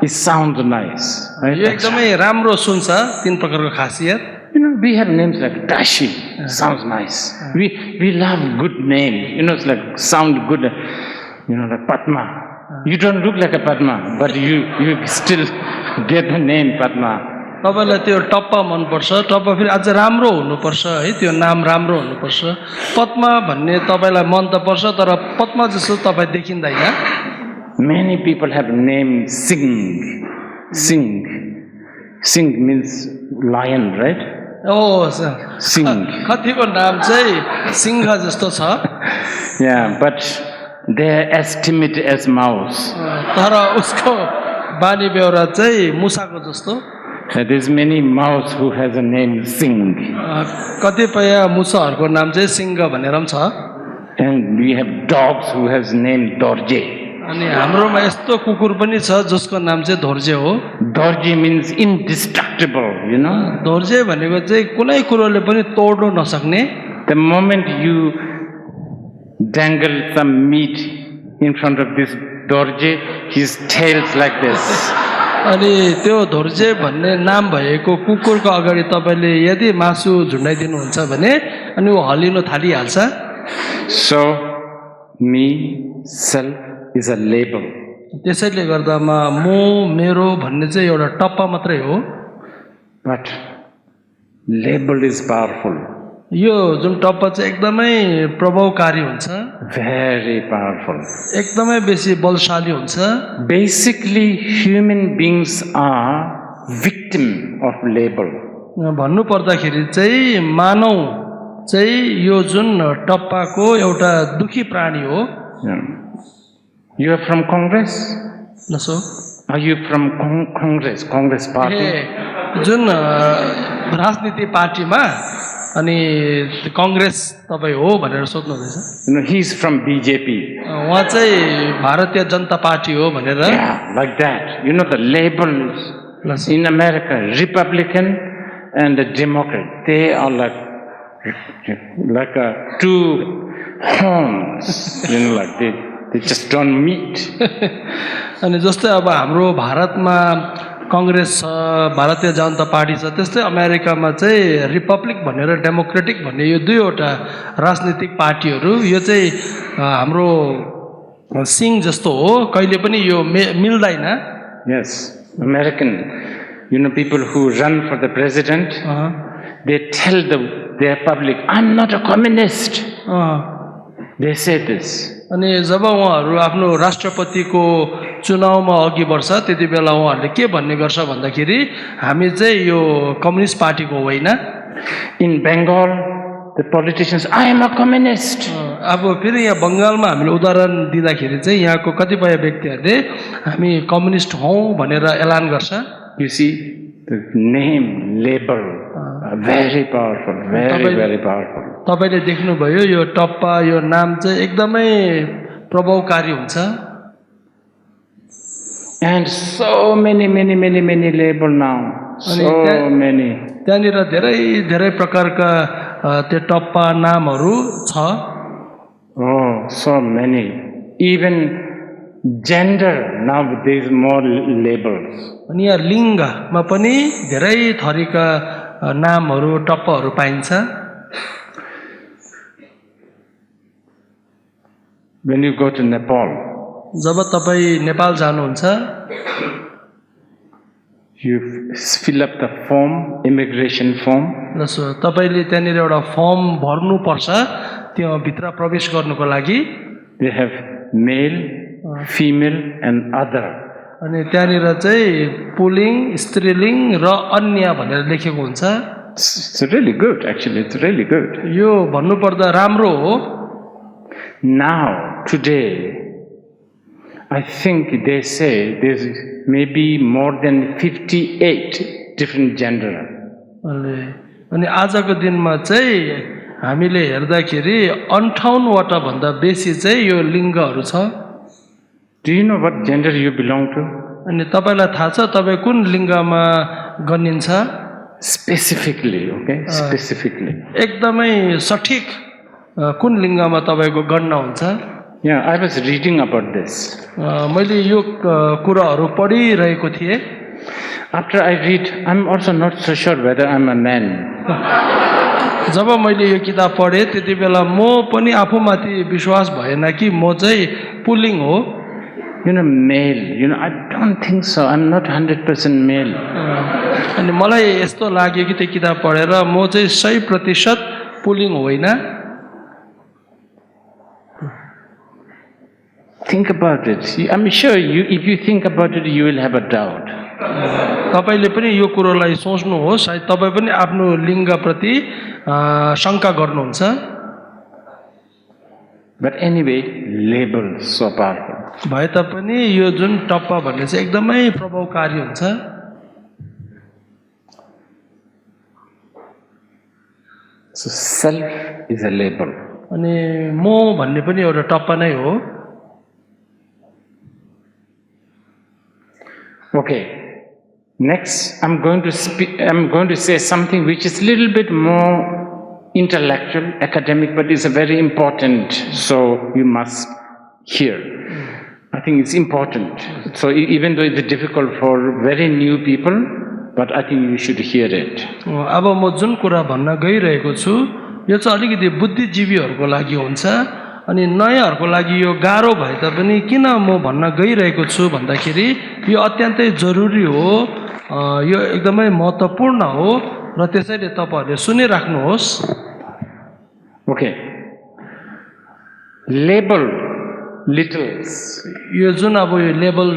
It sounds nice, right? यो एकदमै राम्रो सुन्छ तीन प्रकारको खासियत You know, we have names like Dashi. Sounds nice. We love good names. You know, it's like sound good. You know, like Padma. You don't look like a Padma, but you still get the name Padma. तपाईलाई त्यो टप्पा मन पर्छ टप्पा फेरि अझ राम्रो हुनुपर्छ है त्यो नाम राम्रो हुनुपर्छ पद्मा भन्ने तपाईलाई मन त पर्छ तर पद्मा जस्तो तपाईँ देखिँदैन Many people have named Singh. Singh means lion, right? Oh Singh. कतिको नाम चाहिँ सिंह जस्तो छ Yeah, but they're as timid as mouse. तर उसको बानी बेहोरा चाहिँ मुसाको जस्तो There's many mouse who has a name Singh. कतिपय मुसाहरूको नाम चाहिँ सिंह भनेर पनि छ And we have dogs who has name Dorje. अनि हाम्रोमा यस्तो कुकुर पनि छ जसको नाम चाहिँ धोर्जे हो Dorje means indestructible, you know. धोर्जे भनेको चाहिँ कुनै कुरोले पनि तोड्नु नसक्ने The moment you dangle some meat in front of this Dorje, his tail's like this. अनि त्यो धोर्जे भन्ने नाम भएको कुकुरको अगाडि तपाईले यदि मासु झुन्डाइदिनुहुन्छ भने अनि ऊ हल्लिन थालिहाल्छ So, me, self is a label. त्यसैले गर्दामा म मेरो भन्ने चाहिँ एउटा टप्पा मात्रै हो But label is powerful. यो जुन टप्पा चाहिँ एकदमै प्रभावकारी हुन्छ Very powerful. एकदमै बेसी बलशाली हुन्छ Basically, human beings are victim of label. भन्नु पर्दाखेरि चाहिँ मानव चाहिँ यो जुन टप्पाको एउटा दुखी प्राणी हो Yeah. You are from Congress? नसो Are you from Congress party? जुन राजनीति पार्टीमा अनि कांग्रेस तपाई हो भनेर सोध्नु हुँदैछ You know, he's from BJP. उहाँ चाहिँ भारतीय जनता पार्टी हो भनेर Yeah, like that. You know, the labels in America, Republican and the Democrat, they are like two horns. You know, like they just don't meet. अनि जस्तै अब हाम्रो भारतमा कांग्रेस छ भारतीय जनता पार्टी छ त्यस्तै अमेरिकामा चाहिँ रिपब्लिक भनेर डेमोक्रेटिक भन्ने यो दुईवटा राजनीतिक पार्टीहरू यो चाहिँ हाम्रो सिंह जस्तो हो कहिले पनि यो मिल्दैन Yes, American, you know, people who run for the president, they tell their public, I'm not a communist. They say this. अनि जब उहाँहरू आफ्नो राष्ट्रपतिको चुनावमा अघि बढ्छ त्यति बेला उहाँहरूले के भन्ने गर्छ भन्दाखेरि हामी चाहिँ यो कम्युनिस्ट पार्टीको होइन In Bengal, the politicians, I am a communist. अब फेरि यहाँ बङ्गालमा हामीले उदाहरण दिँदाखेरि चाहिँ यहाँको कतिपय व्यक्तिहरूले हामी कम्युनिस्ट हौँ भनेर ऐलान गर्छ You see, the name, label, very powerful, very powerful. तपाईले देख्नुभयो यो टप्पा यो नाम चाहिँ एकदमै प्रभावकारी हुन्छ And so many label now. So many. त्यहाँनिर धेरै धेरै प्रकारका त्यो टप्पा नामहरू छ। Oh, so many. Even gender, now there is more labels. अनि यहाँ लिङ्गमा पनि धेरै थरीका नामहरू टप्पाहरू पाइन्छ। When you go to Nepal, जब तपाईँ नेपाल जानुहुन्छ, you fill up the form, immigration form. तपाईँले त्यहाँनिर एउटा फर्म भर्नुपर्छ त्यो भित्र प्रवेश गर्नुको लागि। They have male, female and other. अनि त्यहाँनिर चाहिँ पुल्लिङ, स्त्रीलिङ र अन्य भनेर लेखेको हुन्छ। It's really good, actually. It's really good. यो भन्नुपर्दा राम्रो हो। Now, today, I think they say there's maybe more than 58 different gender. अनि आजको दिनमा चाहिँ हामीले हेर्दाखेरि 58 वटा भन्दा बेसी चाहिँ यो लिङ्गहरू छ। Do you know what gender you belong to? अनि तपाईलाई थाहा छ तपाईँ कुन लिङ्गमा गनिन्छ? Specifically, okay? Specifically. एकदमै सठिक कुन लिङ्गमा तपाईको गणना हुन्छ? Yeah, I was reading about this. मैले यो कुराहरू पढिरहेको थिएँ। After I read, I'm also not so sure whether I'm a man. जब मैले यो किताब पढेँ त्यति बेला म पनि आफूमाथि विश्वास भएन कि म चाहिँ पुल्लिङ हो। You know, male. You know, I don't think so. I'm not 100% male. अनि मलाई यस्तो लाग्यो कि त्यो किताब पढेर म चाहिँ 100% पुल्लिङ होइन। Think about it. I'm sure if you think about it, you will have a doubt. तपाईले पनि यो कुरोलाई सोच्नुहोस्, सायद तपाईँ पनि आफ्नो लिङ्गप्रति शङ्का गर्नुहुन्छ। But anyway, labels so powerful. भए तापनि यो जुन टप्पा भन्ने चाहिँ एकदमै प्रभावकारी हुन्छ। So self is a label. अनि म भन्ने पनि एउटा टप्पा नै हो। Okay. Next, I'm going to say something which is a little bit more intellectual, academic, but it's a very important. So you must hear. I think it's important. So even though it's difficult for very new people, but I think you should hear it. अब म जुन कुरा भन्न गइरहेको छु यो चाहिँ अलिकति बुद्धिजीवीहरूको लागि हुन्छ अनि नयाँहरूको लागि यो गाह्रो भए तापनि किन म भन्न गइरहेको छु भन्दाखेरि यो अत्यन्तै जरुरी हो, यो एकदमै महत्त्वपूर्ण हो र त्यसैले तपाईहरुले सुनिराख्नुहोस्। Okay. Label littles. यो जुन अब यो लेबल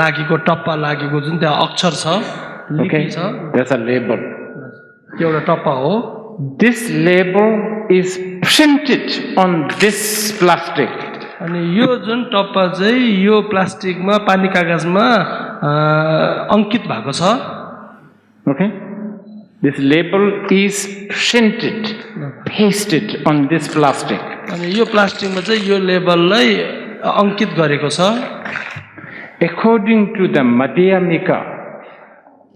लागेको टप्पा लागेको जुन त्यहाँ अक्षर छ, लिपि छ, that's a label. त्यो एउटा टप्पा हो। This label is printed on this plastic. अनि यो जुन टप्पा चाहिँ यो प्लास्टिकमा पानी कागजमा अंकित भएको छ। Okay? This label is printed, pasted on this plastic. अनि यो प्लास्टिकमा चाहिँ यो लेबललाई अंकित गरेको छ। According to the Madhyamika,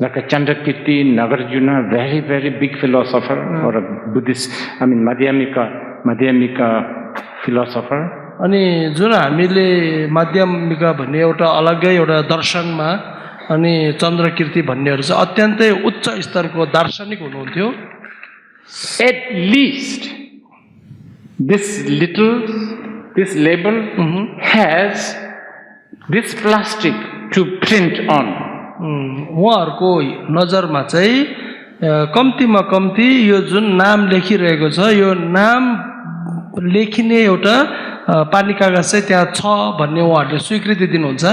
like a Chandrakirti, Nagarjuna, very, very big philosopher, or a Buddhist, Madhyamika philosopher. अनि जुन हामीले माध्यमिका भन्ने एउटा अलग्गै एउटा दर्शनमा अनि चन्द्रकीर्ति भन्नेहरू चाहिँ अत्यन्तै उच्च स्तरको दार्शनिक हुनुहुन्थ्यो। At least this label has this plastic to print on. उहाँहरूको नजरमा चाहिँ कम्तीमा कम्ती यो जुन नाम लेखिरहेको छ यो नाम लेखिने एउटा पानी कागज चाहिँ त्यहाँ छ भन्ने उहाँहरूले स्वीकृति दिनुहुन्छ।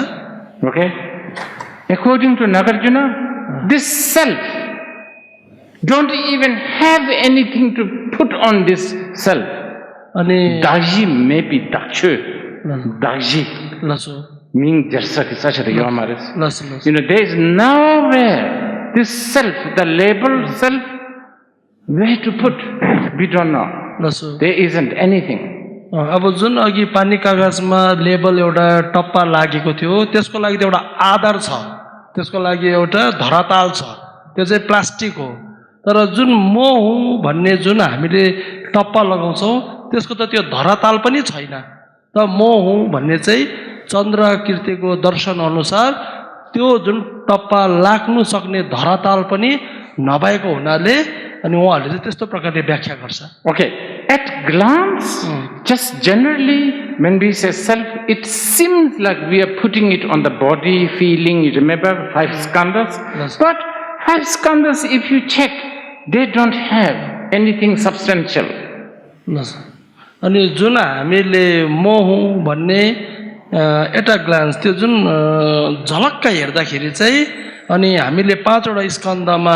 Okay? According to Nagarjuna, this self don't even have anything to put on this self. अनि Daji maybe dachu. Daji. लसो Meaning such a yomaris. लस You know, there is nowhere this self, the label self, where to put. We don't know. लसो There isn't anything. अब जुन अघि पानी कागजमा label एउटा टप्पा लागेको थियो त्यसको लागि त एउटा आधार छ, त्यसको लागि एउटा धराताल छ, त्यो चाहिँ प्लास्टिक हो। तर जुन म हुँ भन्ने जुन हामीले टप्पा लगाउँछौँ त्यसको त त्यो धराताल पनि छैन। त म हुँ भन्ने चाहिँ चन्द्र कीर्तिको दर्शन अनुसार त्यो जुन टप्पा लाग्नु सक्ने धराताल पनि नभएको हुनाले अनि उहाँहरूले चाहिँ त्यस्तो प्रकारले व्याख्या गर्छ। Okay, at glance, just generally when we say self, it seems like we are putting it on the body, feeling, you remember 5 skandhas? Yes. But 5 skandhas, if you check, they don't have anything substantial. अनि जुन हामीले म हुँ भन्ने at a glance त्यो जुन झलक्क हेर्दाखेरि चाहिँ अनि हामीले 5 वटा स्कन्धमा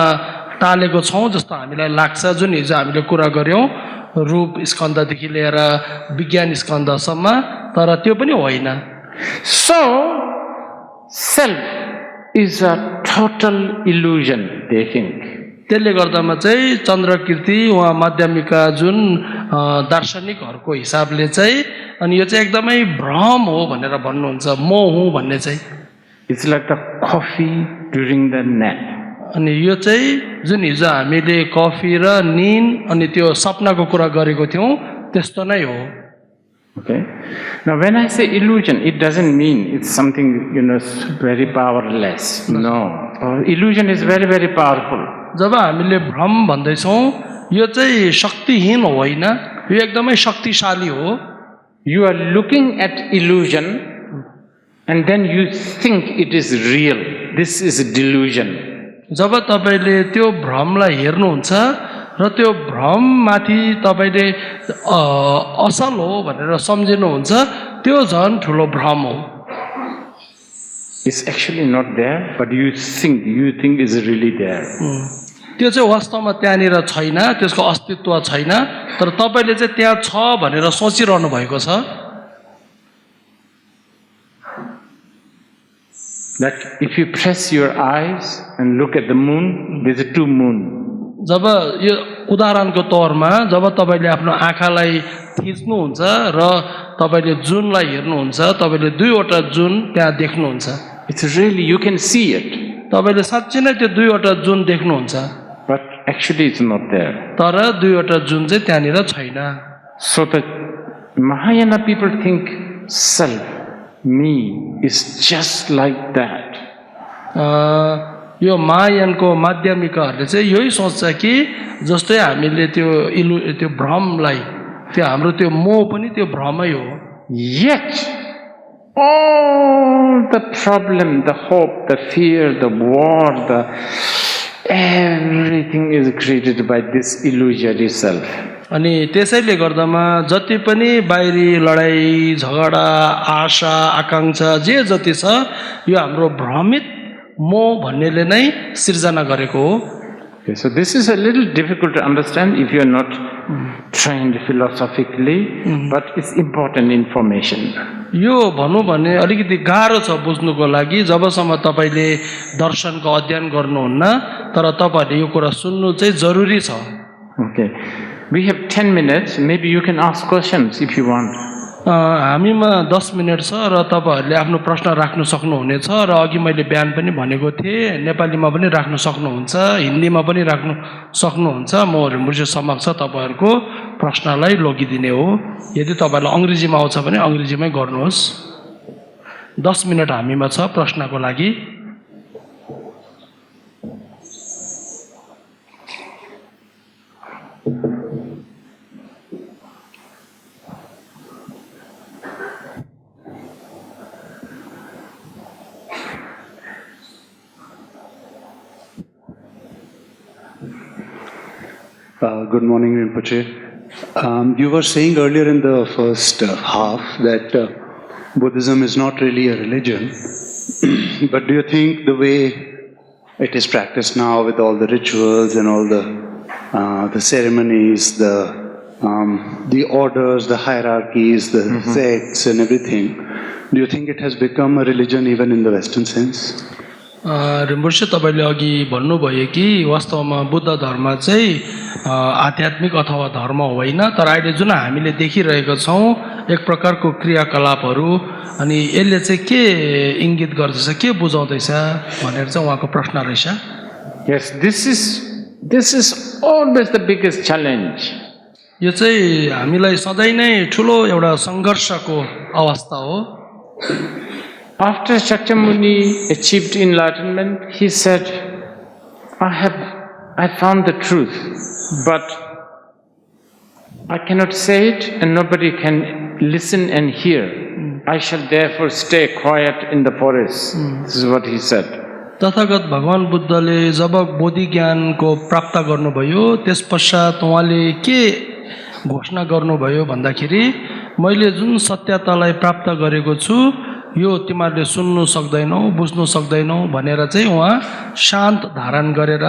टालेको छौँ जस्तो हामीलाई लाग्छ। जुन हिजो हामीले कुरा गर्यौँ रूप स्कन्धदेखि लिएर विज्ञान स्कन्धसम्म, तर त्यो पनि होइन। So, self is a total illusion, they think. त्यसले गर्दामा चाहिँ चन्द्र कीर्ति उहाँ माध्यमिका जुन दार्शनिकहरूको हिसाबले चाहिँ अनि यो चाहिँ एकदमै भ्रम हो भनेर भन्नुहुन्छ म हुँ भन्ने चाहिँ। It's like the coffee during the nap. अनि यो चाहिँ जुन हिजो हामीले कफी र निन अनि त्यो सपनाको कुरा गरेको थियौँ त्यस्तो नै हो। Okay. Now when I say illusion, it doesn't mean it's something, very powerless. No. Illusion is very, very powerful. जब हामीले भ्रम भन्दैछौँ यो चाहिँ शक्तिहीन होइन, यो एकदमै शक्तिशाली हो। You are looking at illusion and then you think it is real. This is a delusion. जब तपाईले त्यो भ्रमलाई हेर्नुहुन्छ र त्यो भ्रममाथि तपाईले असल हो भनेर सम्झिनुहुन्छ त्यो झन् ठुलो भ्रम हो। It's actually not there, but you think is really there. त्यो चाहिँ वास्तवमा त्यहाँनिर छैन, त्यसको अस्तित्व छैन, तर तपाईले चाहिँ त्यहाँ छ भनेर सोचिरहनु भएको छ। That if you press your eyes and look at the moon, there's a 2 moon. जब यो उदाहरणको तौरमा जब तपाईले आफ्नो आँखालाई थिच्नुहुन्छ र तपाईले जुनलाई हेर्नुहुन्छ तपाईले 2 वटा जुन त्यहाँ देख्नुहुन्छ। It's really, you can see it. तपाईले साच्चै नै त्यो 2 वटा जुन देख्नुहुन्छ। But actually it's not there. तर 2 वटा जुन चाहिँ त्यहाँनिर छैन। So the Mahayana people think self, me, is just like that. यो महायानको माध्यमिकहरूले चाहिँ यही सोच्छ कि जस्तै हामीले त्यो भ्रमलाई त्यो हाम्रो त्यो मोह पनि त्यो भ्रमै हो। Yet all the problem, the hope, the fear, the war, everything is created by this illusory self. अनि त्यसैले गर्दामा जति पनि बाहिरी लडाई झगडा आशा आकांक्षा जे जति छ यो हाम्रो भ्रमित मोह भन्नेले नै सृजना गरेको हो। Okay, so this is a little difficult to understand if you are not trained philosophically, but it's important information. यो भनौँ भने अलिकति गाह्रो छ बुझ्नुको लागि जबसम्म तपाईले दर्शनको अध्ययन गर्नुहुन्न, तर तपाईले यो कुरा सुन्नु चाहिँ जरुरी छ। Okay, we have 10 minutes. Maybe you can ask questions if you want. हामीमा 10 मिनेट छ र तपाईहरुले आफ्नो प्रश्न राख्न सक्नुहुनेछ र अघि मैले बयान पनि भनेको थिए नेपालीमा पनि राख्न सक्नुहुन्छ, हिन्दीमा पनि राख्न सक्नुहुन्छ। म रिम्पोछे समक्ष तपाईहरुको प्रश्नलाई लगिदिने हो। यदि तपाईहरुलाई अंग्रेजीमा आउँछ भने अंग्रेजीमै गर्नुहोस्। 10 मिनेट हामीमा छ प्रश्नको लागि। Good morning, Rinpoche. You were saying earlier in the first half that Buddhism is not really a religion, but do you think the way it is practiced now with all the rituals and all the ceremonies, the orders, the hierarchies, the sects and everything, do you think it has become a religion even in the Western sense? Rinpoche तपाईले अघि भन्नुभयो कि वास्तवमा बुद्ध धर्म चाहिँ आध्यात्मिक अथवा धर्म होइन, तर अहिले जुन हामीले देखिरहेका छौं एक प्रकारको क्रियाकलापहरू अनि यसले चाहिँ के इंगित गर्दैछ, के बुझाउँदैछ भनेर चाहिँ उहाँको प्रश्न रहेछ। Yes, this is This is always the biggest challenge. यो चाहिँ हामीलाई सधैँ नै ठुलो एउटा सङ्घर्षको अवस्था हो। After Shakyamuni achieved enlightenment, he said, I found the truth, but I cannot say it and nobody can listen and hear. I shall therefore stay quiet in the forest. This is what he said. तथागत भगवान बुद्धले जब बोधि ज्ञानको प्राप्त गर्नुभयो त्यस पश्चात उहाँले के घोषणा गर्नुभयो भन्दाखेरि मैले जुन सत्यतालाई प्राप्त गरेको छु यो तिमीहरूले सुन्नु सक्दैनौ बुझ्नु सक्दैनौ भनेर चाहिँ उहाँ शान्त धारण गरेर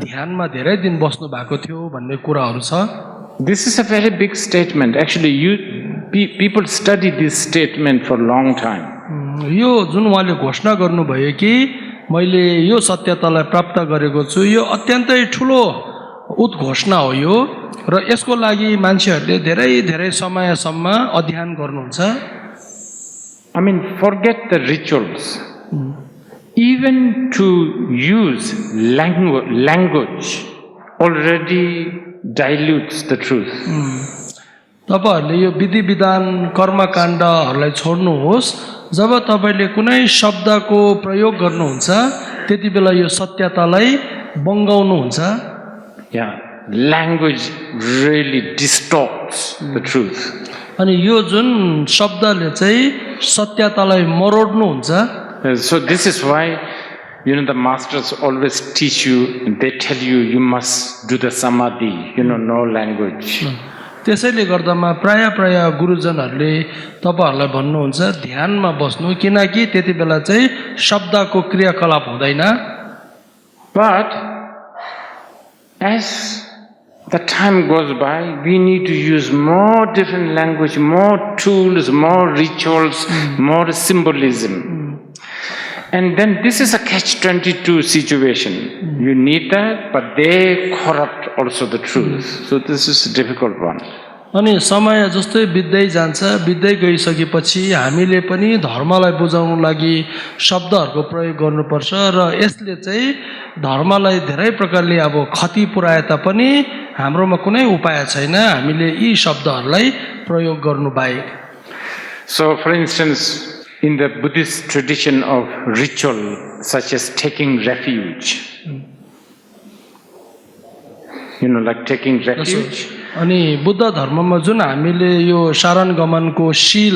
ध्यानमा धेरै दिन बस्नु भएको थियो भन्ने कुराहरू छ। This is a very big statement. Actually, people study this statement for a long time. यो जुन उहाँले घोषणा गर्नुभयो कि मैले यो सत्यतालाई प्राप्त गरेको छु यो अत्यन्तै ठुलो उद्घोषणा हो यो र यसको लागि मान्छेहरूले धेरै धेरै समयसम्म अध्ययन गर्नुहुन्छ। I mean, forget the rituals. Even to use language already dilutes the truth. तपाईहरुले यो विधि विधान कर्मकाण्डहरूलाई छोड्नुहोस्, जब तपाईले कुनै शब्दको प्रयोग गर्नुहुन्छ त्यति बेला यो सत्यतालाई बङ्गाउनुहुन्छ। Yeah, language really distorts the truth. अनि यो जुन शब्दले चाहिँ सत्यतालाई मरोड्नुहुन्छ। So this is why the masters always teach you, they tell you, you must do the samadhi, no language. त्यसैले गर्दामा प्राय गुरुजनहरूले तपाईहरुलाई भन्नुहुन्छ ध्यानमा बस्नु किनकि त्यति बेला चाहिँ शब्दको क्रियाकलाप हुँदैन। But as the time goes by, we need to use more different language, more tools, more rituals, more symbolism. And then this is a catch-22 situation. You need that, but they corrupt also the truth. So this is a difficult one. अनि समय जस्तै बित्दै जान्छ, बित्दै गइसकेपछि हामीले पनि धर्मलाई बुझाउन लागि शब्दहरूको प्रयोग गर्नुपर्छ र यसले चाहिँ धर्मलाई धेरै प्रकारले अब क्षति पुर्याए तापनि हाम्रोमा कुनै उपाय छैन हामीले यी शब्दहरूलाई प्रयोग गर्नु बाहेक। So for instance, in the Buddhist tradition of ritual such as taking refuge, like taking refuge. अनि बुद्ध धर्ममा जुन हामीले यो शरण गमनको शील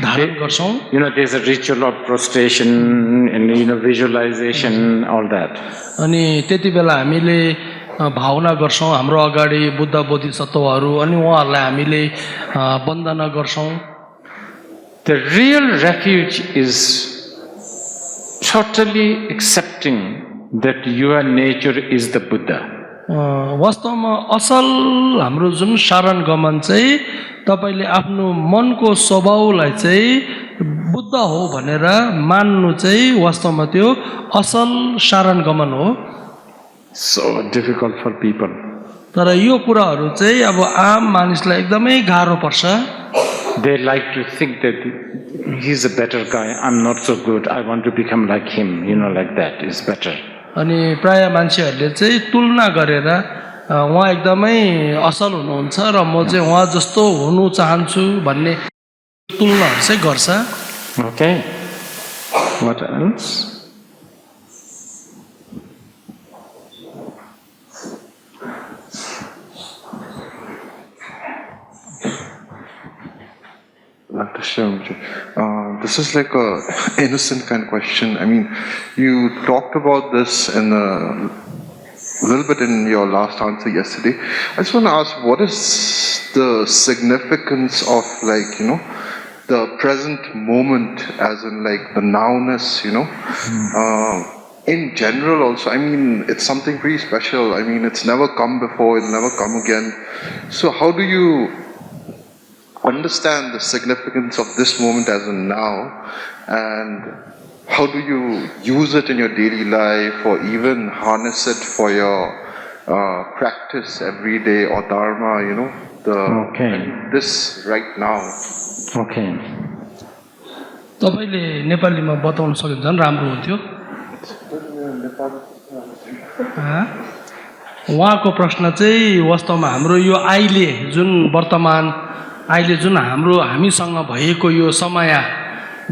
धारण गर्छौं, there's a ritual of prostration and visualization, all that. अनि त्यति बेला हामीले भावना गर्छौं हाम्रो अगाडि बुद्ध बोधिसत्वहरू अनि उहाँहरूलाई हामीले वन्दना गर्छौं। The real refuge is totally accepting that your nature is the Buddha. वास्तवमा असल हाम्रो जुन शरण गमन चाहिँ तपाईले आफ्नो मनको स्वभावलाई चाहिँ बुद्ध हो भनेर मान्नु चाहिँ वास्तवमा त्यो असल शरण गमन हो। So difficult for people. तर यो कुराहरू चाहिँ अब आम मानिसलाई एकदमै गाह्रो पर्छ। They like to think that he's a better guy, I'm not so good, I want to become like him, like that is better. अनि प्राय मान्छेहरूले चाहिँ तुलना गरेर उहाँ एकदमै असल हुनुहुन्छ र म चाहिँ उहाँ जस्तो हुनु चाहन्छु भन्ने तुलनाहरू चाहिँ गर्छ। Okay. What else? This is like a innocent kind of question. I mean, you talked about this in a little bit in your last answer yesterday. I just want to ask, what is the significance of the present moment, as in the nowness, in general also? I mean, it's something pretty special. I mean, it's never come before, it'll never come again. So how do you understand the significance of this moment as in now, and how do you use it in your daily life or even harness it for your practice every day or dharma, this right now? Okay. तपाईले नेपालीमा बताउन सक्नुहुन्छ भने राम्रो हुन्थ्यो। उहाँको प्रश्न चाहिँ वास्तवमा हाम्रो यो अहिले जुन वर्तमान अहिले जुन हामीसँग भएको यो समय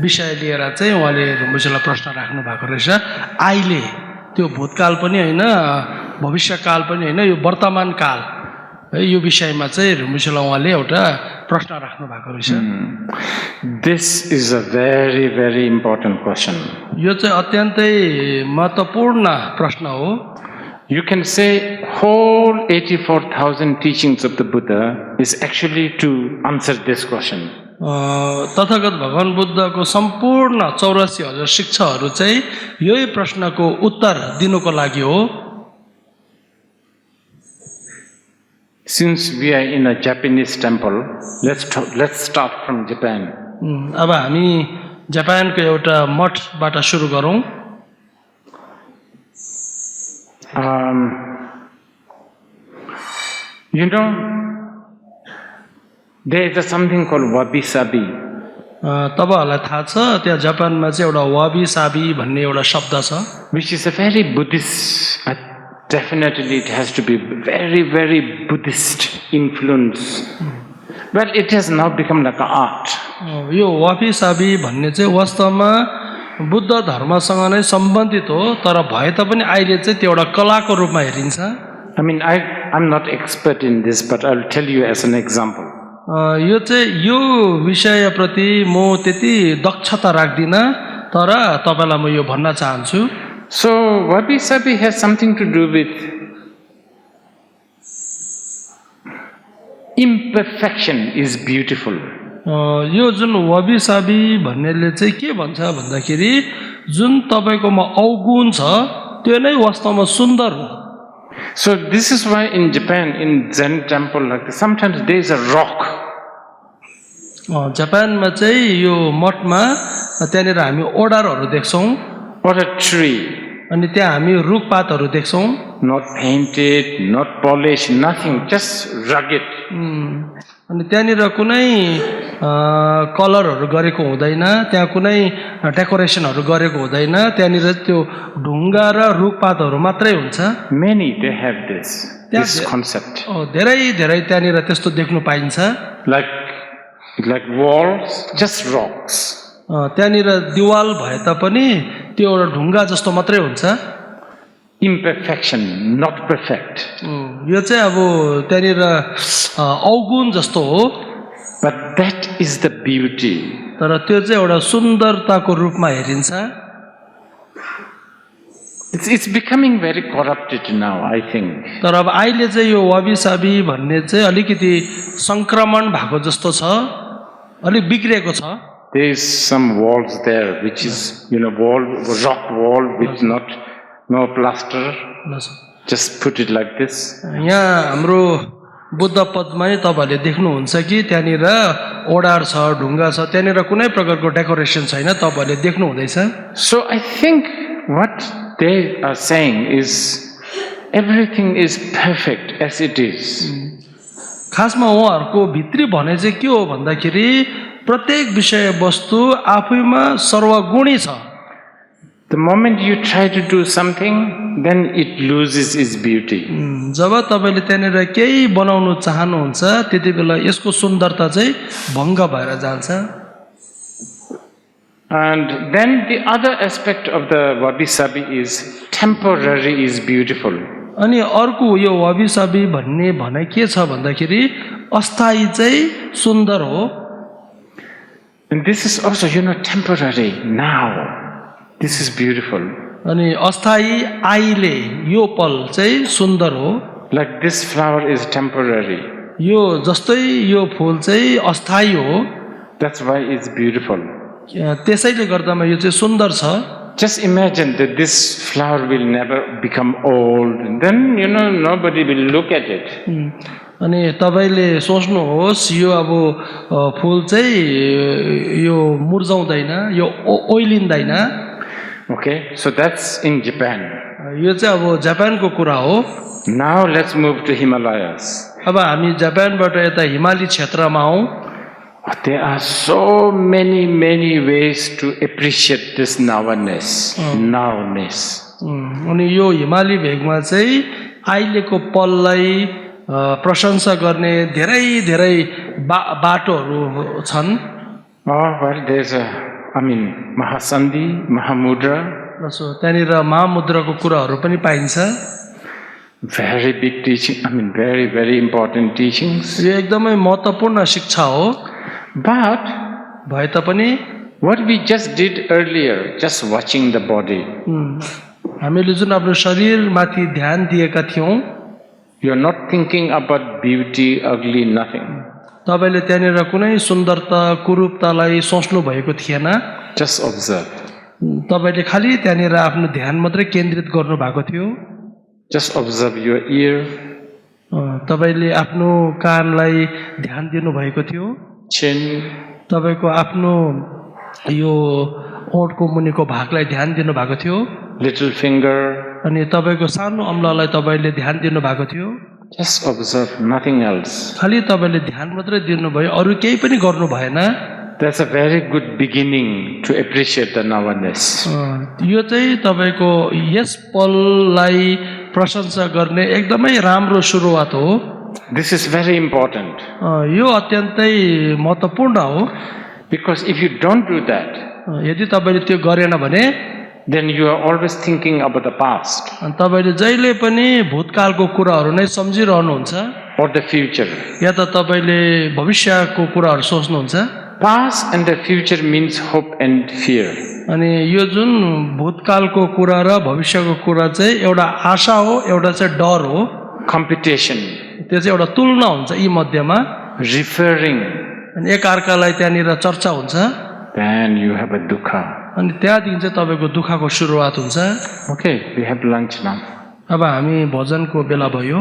विषय लिएर चाहिँ उहाँले रिम्पोछेलाई प्रश्न राख्नु भएको रहेछ। अहिले त्यो भूतकाल पनि होइन, भविष्यकाल पनि होइन, यो वर्तमान काल है, यो विषयमा चाहिँ रिम्पोछेलाई उहाँले एउटा प्रश्न राख्नु भएको रहेछ। This is a very, very important question. यो चाहिँ अत्यन्तै महत्त्वपूर्ण प्रश्न हो। You can say whole 84,000 teachings of the Buddha is actually to answer this question. तथागत भगवान बुद्धको सम्पूर्ण 84,000 शिक्षाहरू चाहिँ यही प्रश्नको उत्तर दिनुको लागि हो। Since we are in a Japanese temple, let's start from Japan. अब हामी जापानको एउटा मठबाट सुरु गरौँ। You know, there is something called wabi-sabi. तपाईहरुलाई थाहा छ त्यहाँ जापानमा चाहिँ एउटा वाबी साबी भन्ने एउटा शब्द छ, which is a very Buddhist. Definitely, it has to be very, very Buddhist influence. But it has now become like an art. यो वाबी साबी भन्ने चाहिँ वास्तवमा बुद्ध धर्मसँग नै सम्बन्धित हो, तर भए तापनि अहिले चाहिँ त्यो एउटा कलाको रूपमा हेरिन्छ। I mean, I'm not expert in this, but I'll tell you as an example. यो चाहिँ यो विषयप्रति म त्यति दक्षता राख्दिनँ, तर तपाईलाई म यो भन्न चाहन्छु। So wabi-sabi has something to do with imperfection is beautiful. यो जुन वाबी साबी भन्नेले चाहिँ के भन्छ भन्दाखेरि जुन तपाईकोमा अवगुण छ त्यो नै वास्तवमा सुन्दर हो। So this is why in Japan, in Zen temple like this, sometimes there is a rock. जापानमा चाहिँ यो मठमा त्यहाँनिर हामी ओडारहरू देख्छौँ, Or a tree. अनि त्यहाँ हामी रुखपातहरू देख्छौँ, Not painted, not polished, nothing, just rugged. अनि त्यहाँनिर कुनै कलरहरू गरेको हुँदैन, त्यहाँ कुनै डेकोरेसनहरू गरेको हुँदैन, त्यहाँनिर त्यो ढुङ्गा र रुखपातहरू मात्रै हुन्छ। Many they have this concept. धेरै धेरै त्यहाँनिर त्यस्तो देख्नु पाइन्छ। Like walls, just rocks. त्यहाँनिर दिवाल भए तापनि त्यो एउटा ढुङ्गा जस्तो मात्रै हुन्छ। Imperfection, not perfect. यो चाहिँ अब त्यहाँनिर अवगुण जस्तो हो, But that is the beauty. तर त्यो चाहिँ एउटा सुन्दरताको रूपमा हेरिन्छ। It's becoming very corrupted now, I think. तर अब अहिले चाहिँ यो वाबी साबी भन्ने चाहिँ अलिकति संक्रमण भएको जस्तो छ, अलिक बिग्रेको छ। There is some walls there, which is, rock wall with no plaster. Just put it like this. यहाँ हाम्रो बुद्ध पदमै तपाईहरुले देख्नुहुन्छ कि त्यहाँनिर ओडार छ, ढुङ्गा छ, त्यहाँनिर कुनै प्रकारको डेकोरेसन छैन, तपाईहरुले देख्नु हुँदैछ। So I think what they are saying is everything is perfect as it is. खासमा उहाँहरुको भित्री भनाइ चाहिँ के हो भन्दाखेरि प्रत्येक विषय वस्तु आफैमा सर्वगुणी छ। The moment you try to do something, then it loses its beauty. जब तपाईले त्यहाँनिर केही बनाउन चाहनुहुन्छ त्यतिबेला यसको सुन्दरता चाहिँ भङ्ग भएर जान्छ। And then the other aspect of the wabi-sabi is temporary is beautiful. अनि अर्को यो वाबी साबी भन्ने भनाइ के छ भन्दाखेरि अस्थायी चाहिँ सुन्दर हो। And this is also, temporary now. This is beautiful. अनि अस्थायी अहिले यो पल चाहिँ सुन्दर हो। Like this flower is temporary. यो जस्तै यो फूल चाहिँ अस्थायी हो। That's why it's beautiful. त्यसैले गर्दामा यो चाहिँ सुन्दर छ। Just imagine that this flower will never become old, and then nobody will look at it. अनि तपाईले सोच्नुहोस् यो अब फूल चाहिँ यो मुर्झाउँदैन, यो ओइलिँदैन। Okay, so that's in Japan. यो चाहिँ अब जापानको कुरा हो। Now let's move to Himalayas. अब हामी जापानबाट यता हिमाली क्षेत्रमा आउँ। There are so many ways to appreciate this nowness. अनि यो हिमाली भेगमा चाहिँ अहिलेको पललाई प्रशंसा गर्ने धेरै धेरै बाटोहरू छन् Oh, well, there's Mahasandhi, Mahamudra, र सो त्यहाँनिर महामुद्राको कुराहरू पनि पाइन्छ very big teaching, very, very important teachings. यो एकदमै महत्त्वपूर्ण शिक्षा हो But भए तापनि what we just did earlier, just watching the body, हामीले जुन आफ्नो शरीरमाथि ध्यान दिएका थियौँ you are not thinking about beauty, ugly, nothing. तपाईले त्यहाँनिर कुनै सुन्दरता कुरूपतालाई सोच्नु भएको थिएन Just observe. तपाईले खालि त्यहाँनिर आफ्नो ध्यान मात्रै केन्द्रित गर्नु भएको थियो Just observe your ear, तपाईले आफ्नो कानलाई ध्यान दिनु भएको थियो chin, तपाईको आफ्नो यो ओठको मुनिको भागलाई ध्यान दिनु भएको थियो little finger. अनि तपाईको सानो अम्लालाई तपाईले ध्यान दिनु भएको थियो Just observe, nothing else. खालि तपाईले ध्यान मात्रै दिनुभयो अरु केही पनि गर्नु भएन That's a very good beginning to appreciate the awareness. यो चाहिँ तपाईको यस पललाई प्रशंसा गर्ने एकदमै राम्रो सुरुवात हो This is very important. यो अत्यन्तै महत्त्वपूर्ण हो Because if you don't do that, यदि तपाईले त्यो गरेन भने then you are always thinking about the past तपाईले जहिले पनि भूतकालको कुराहरू नै सम्झिरहनुहुन्छ or the future. या त तपाईले भविष्यको कुराहरू सोच्नुहुन्छ Past and the future means hope and fear. अनि यो जुन भूतकालको कुरा र भविष्यको कुरा चाहिँ एउटा आशा हो एउटा चाहिँ डर हो Competition, त्यो चाहिँ एउटा तुलना हुन्छ यी मध्येमा referring, अनि एकअर्कालाई त्यहाँनिर चर्चा हुन्छ then you have a dukkha. अनि त्यहाँदेखि चाहिँ तपाईँको दुःखको सुरुवात हुन्छ Okay, we have lunch now. अब हामी भोजनको बेला भयो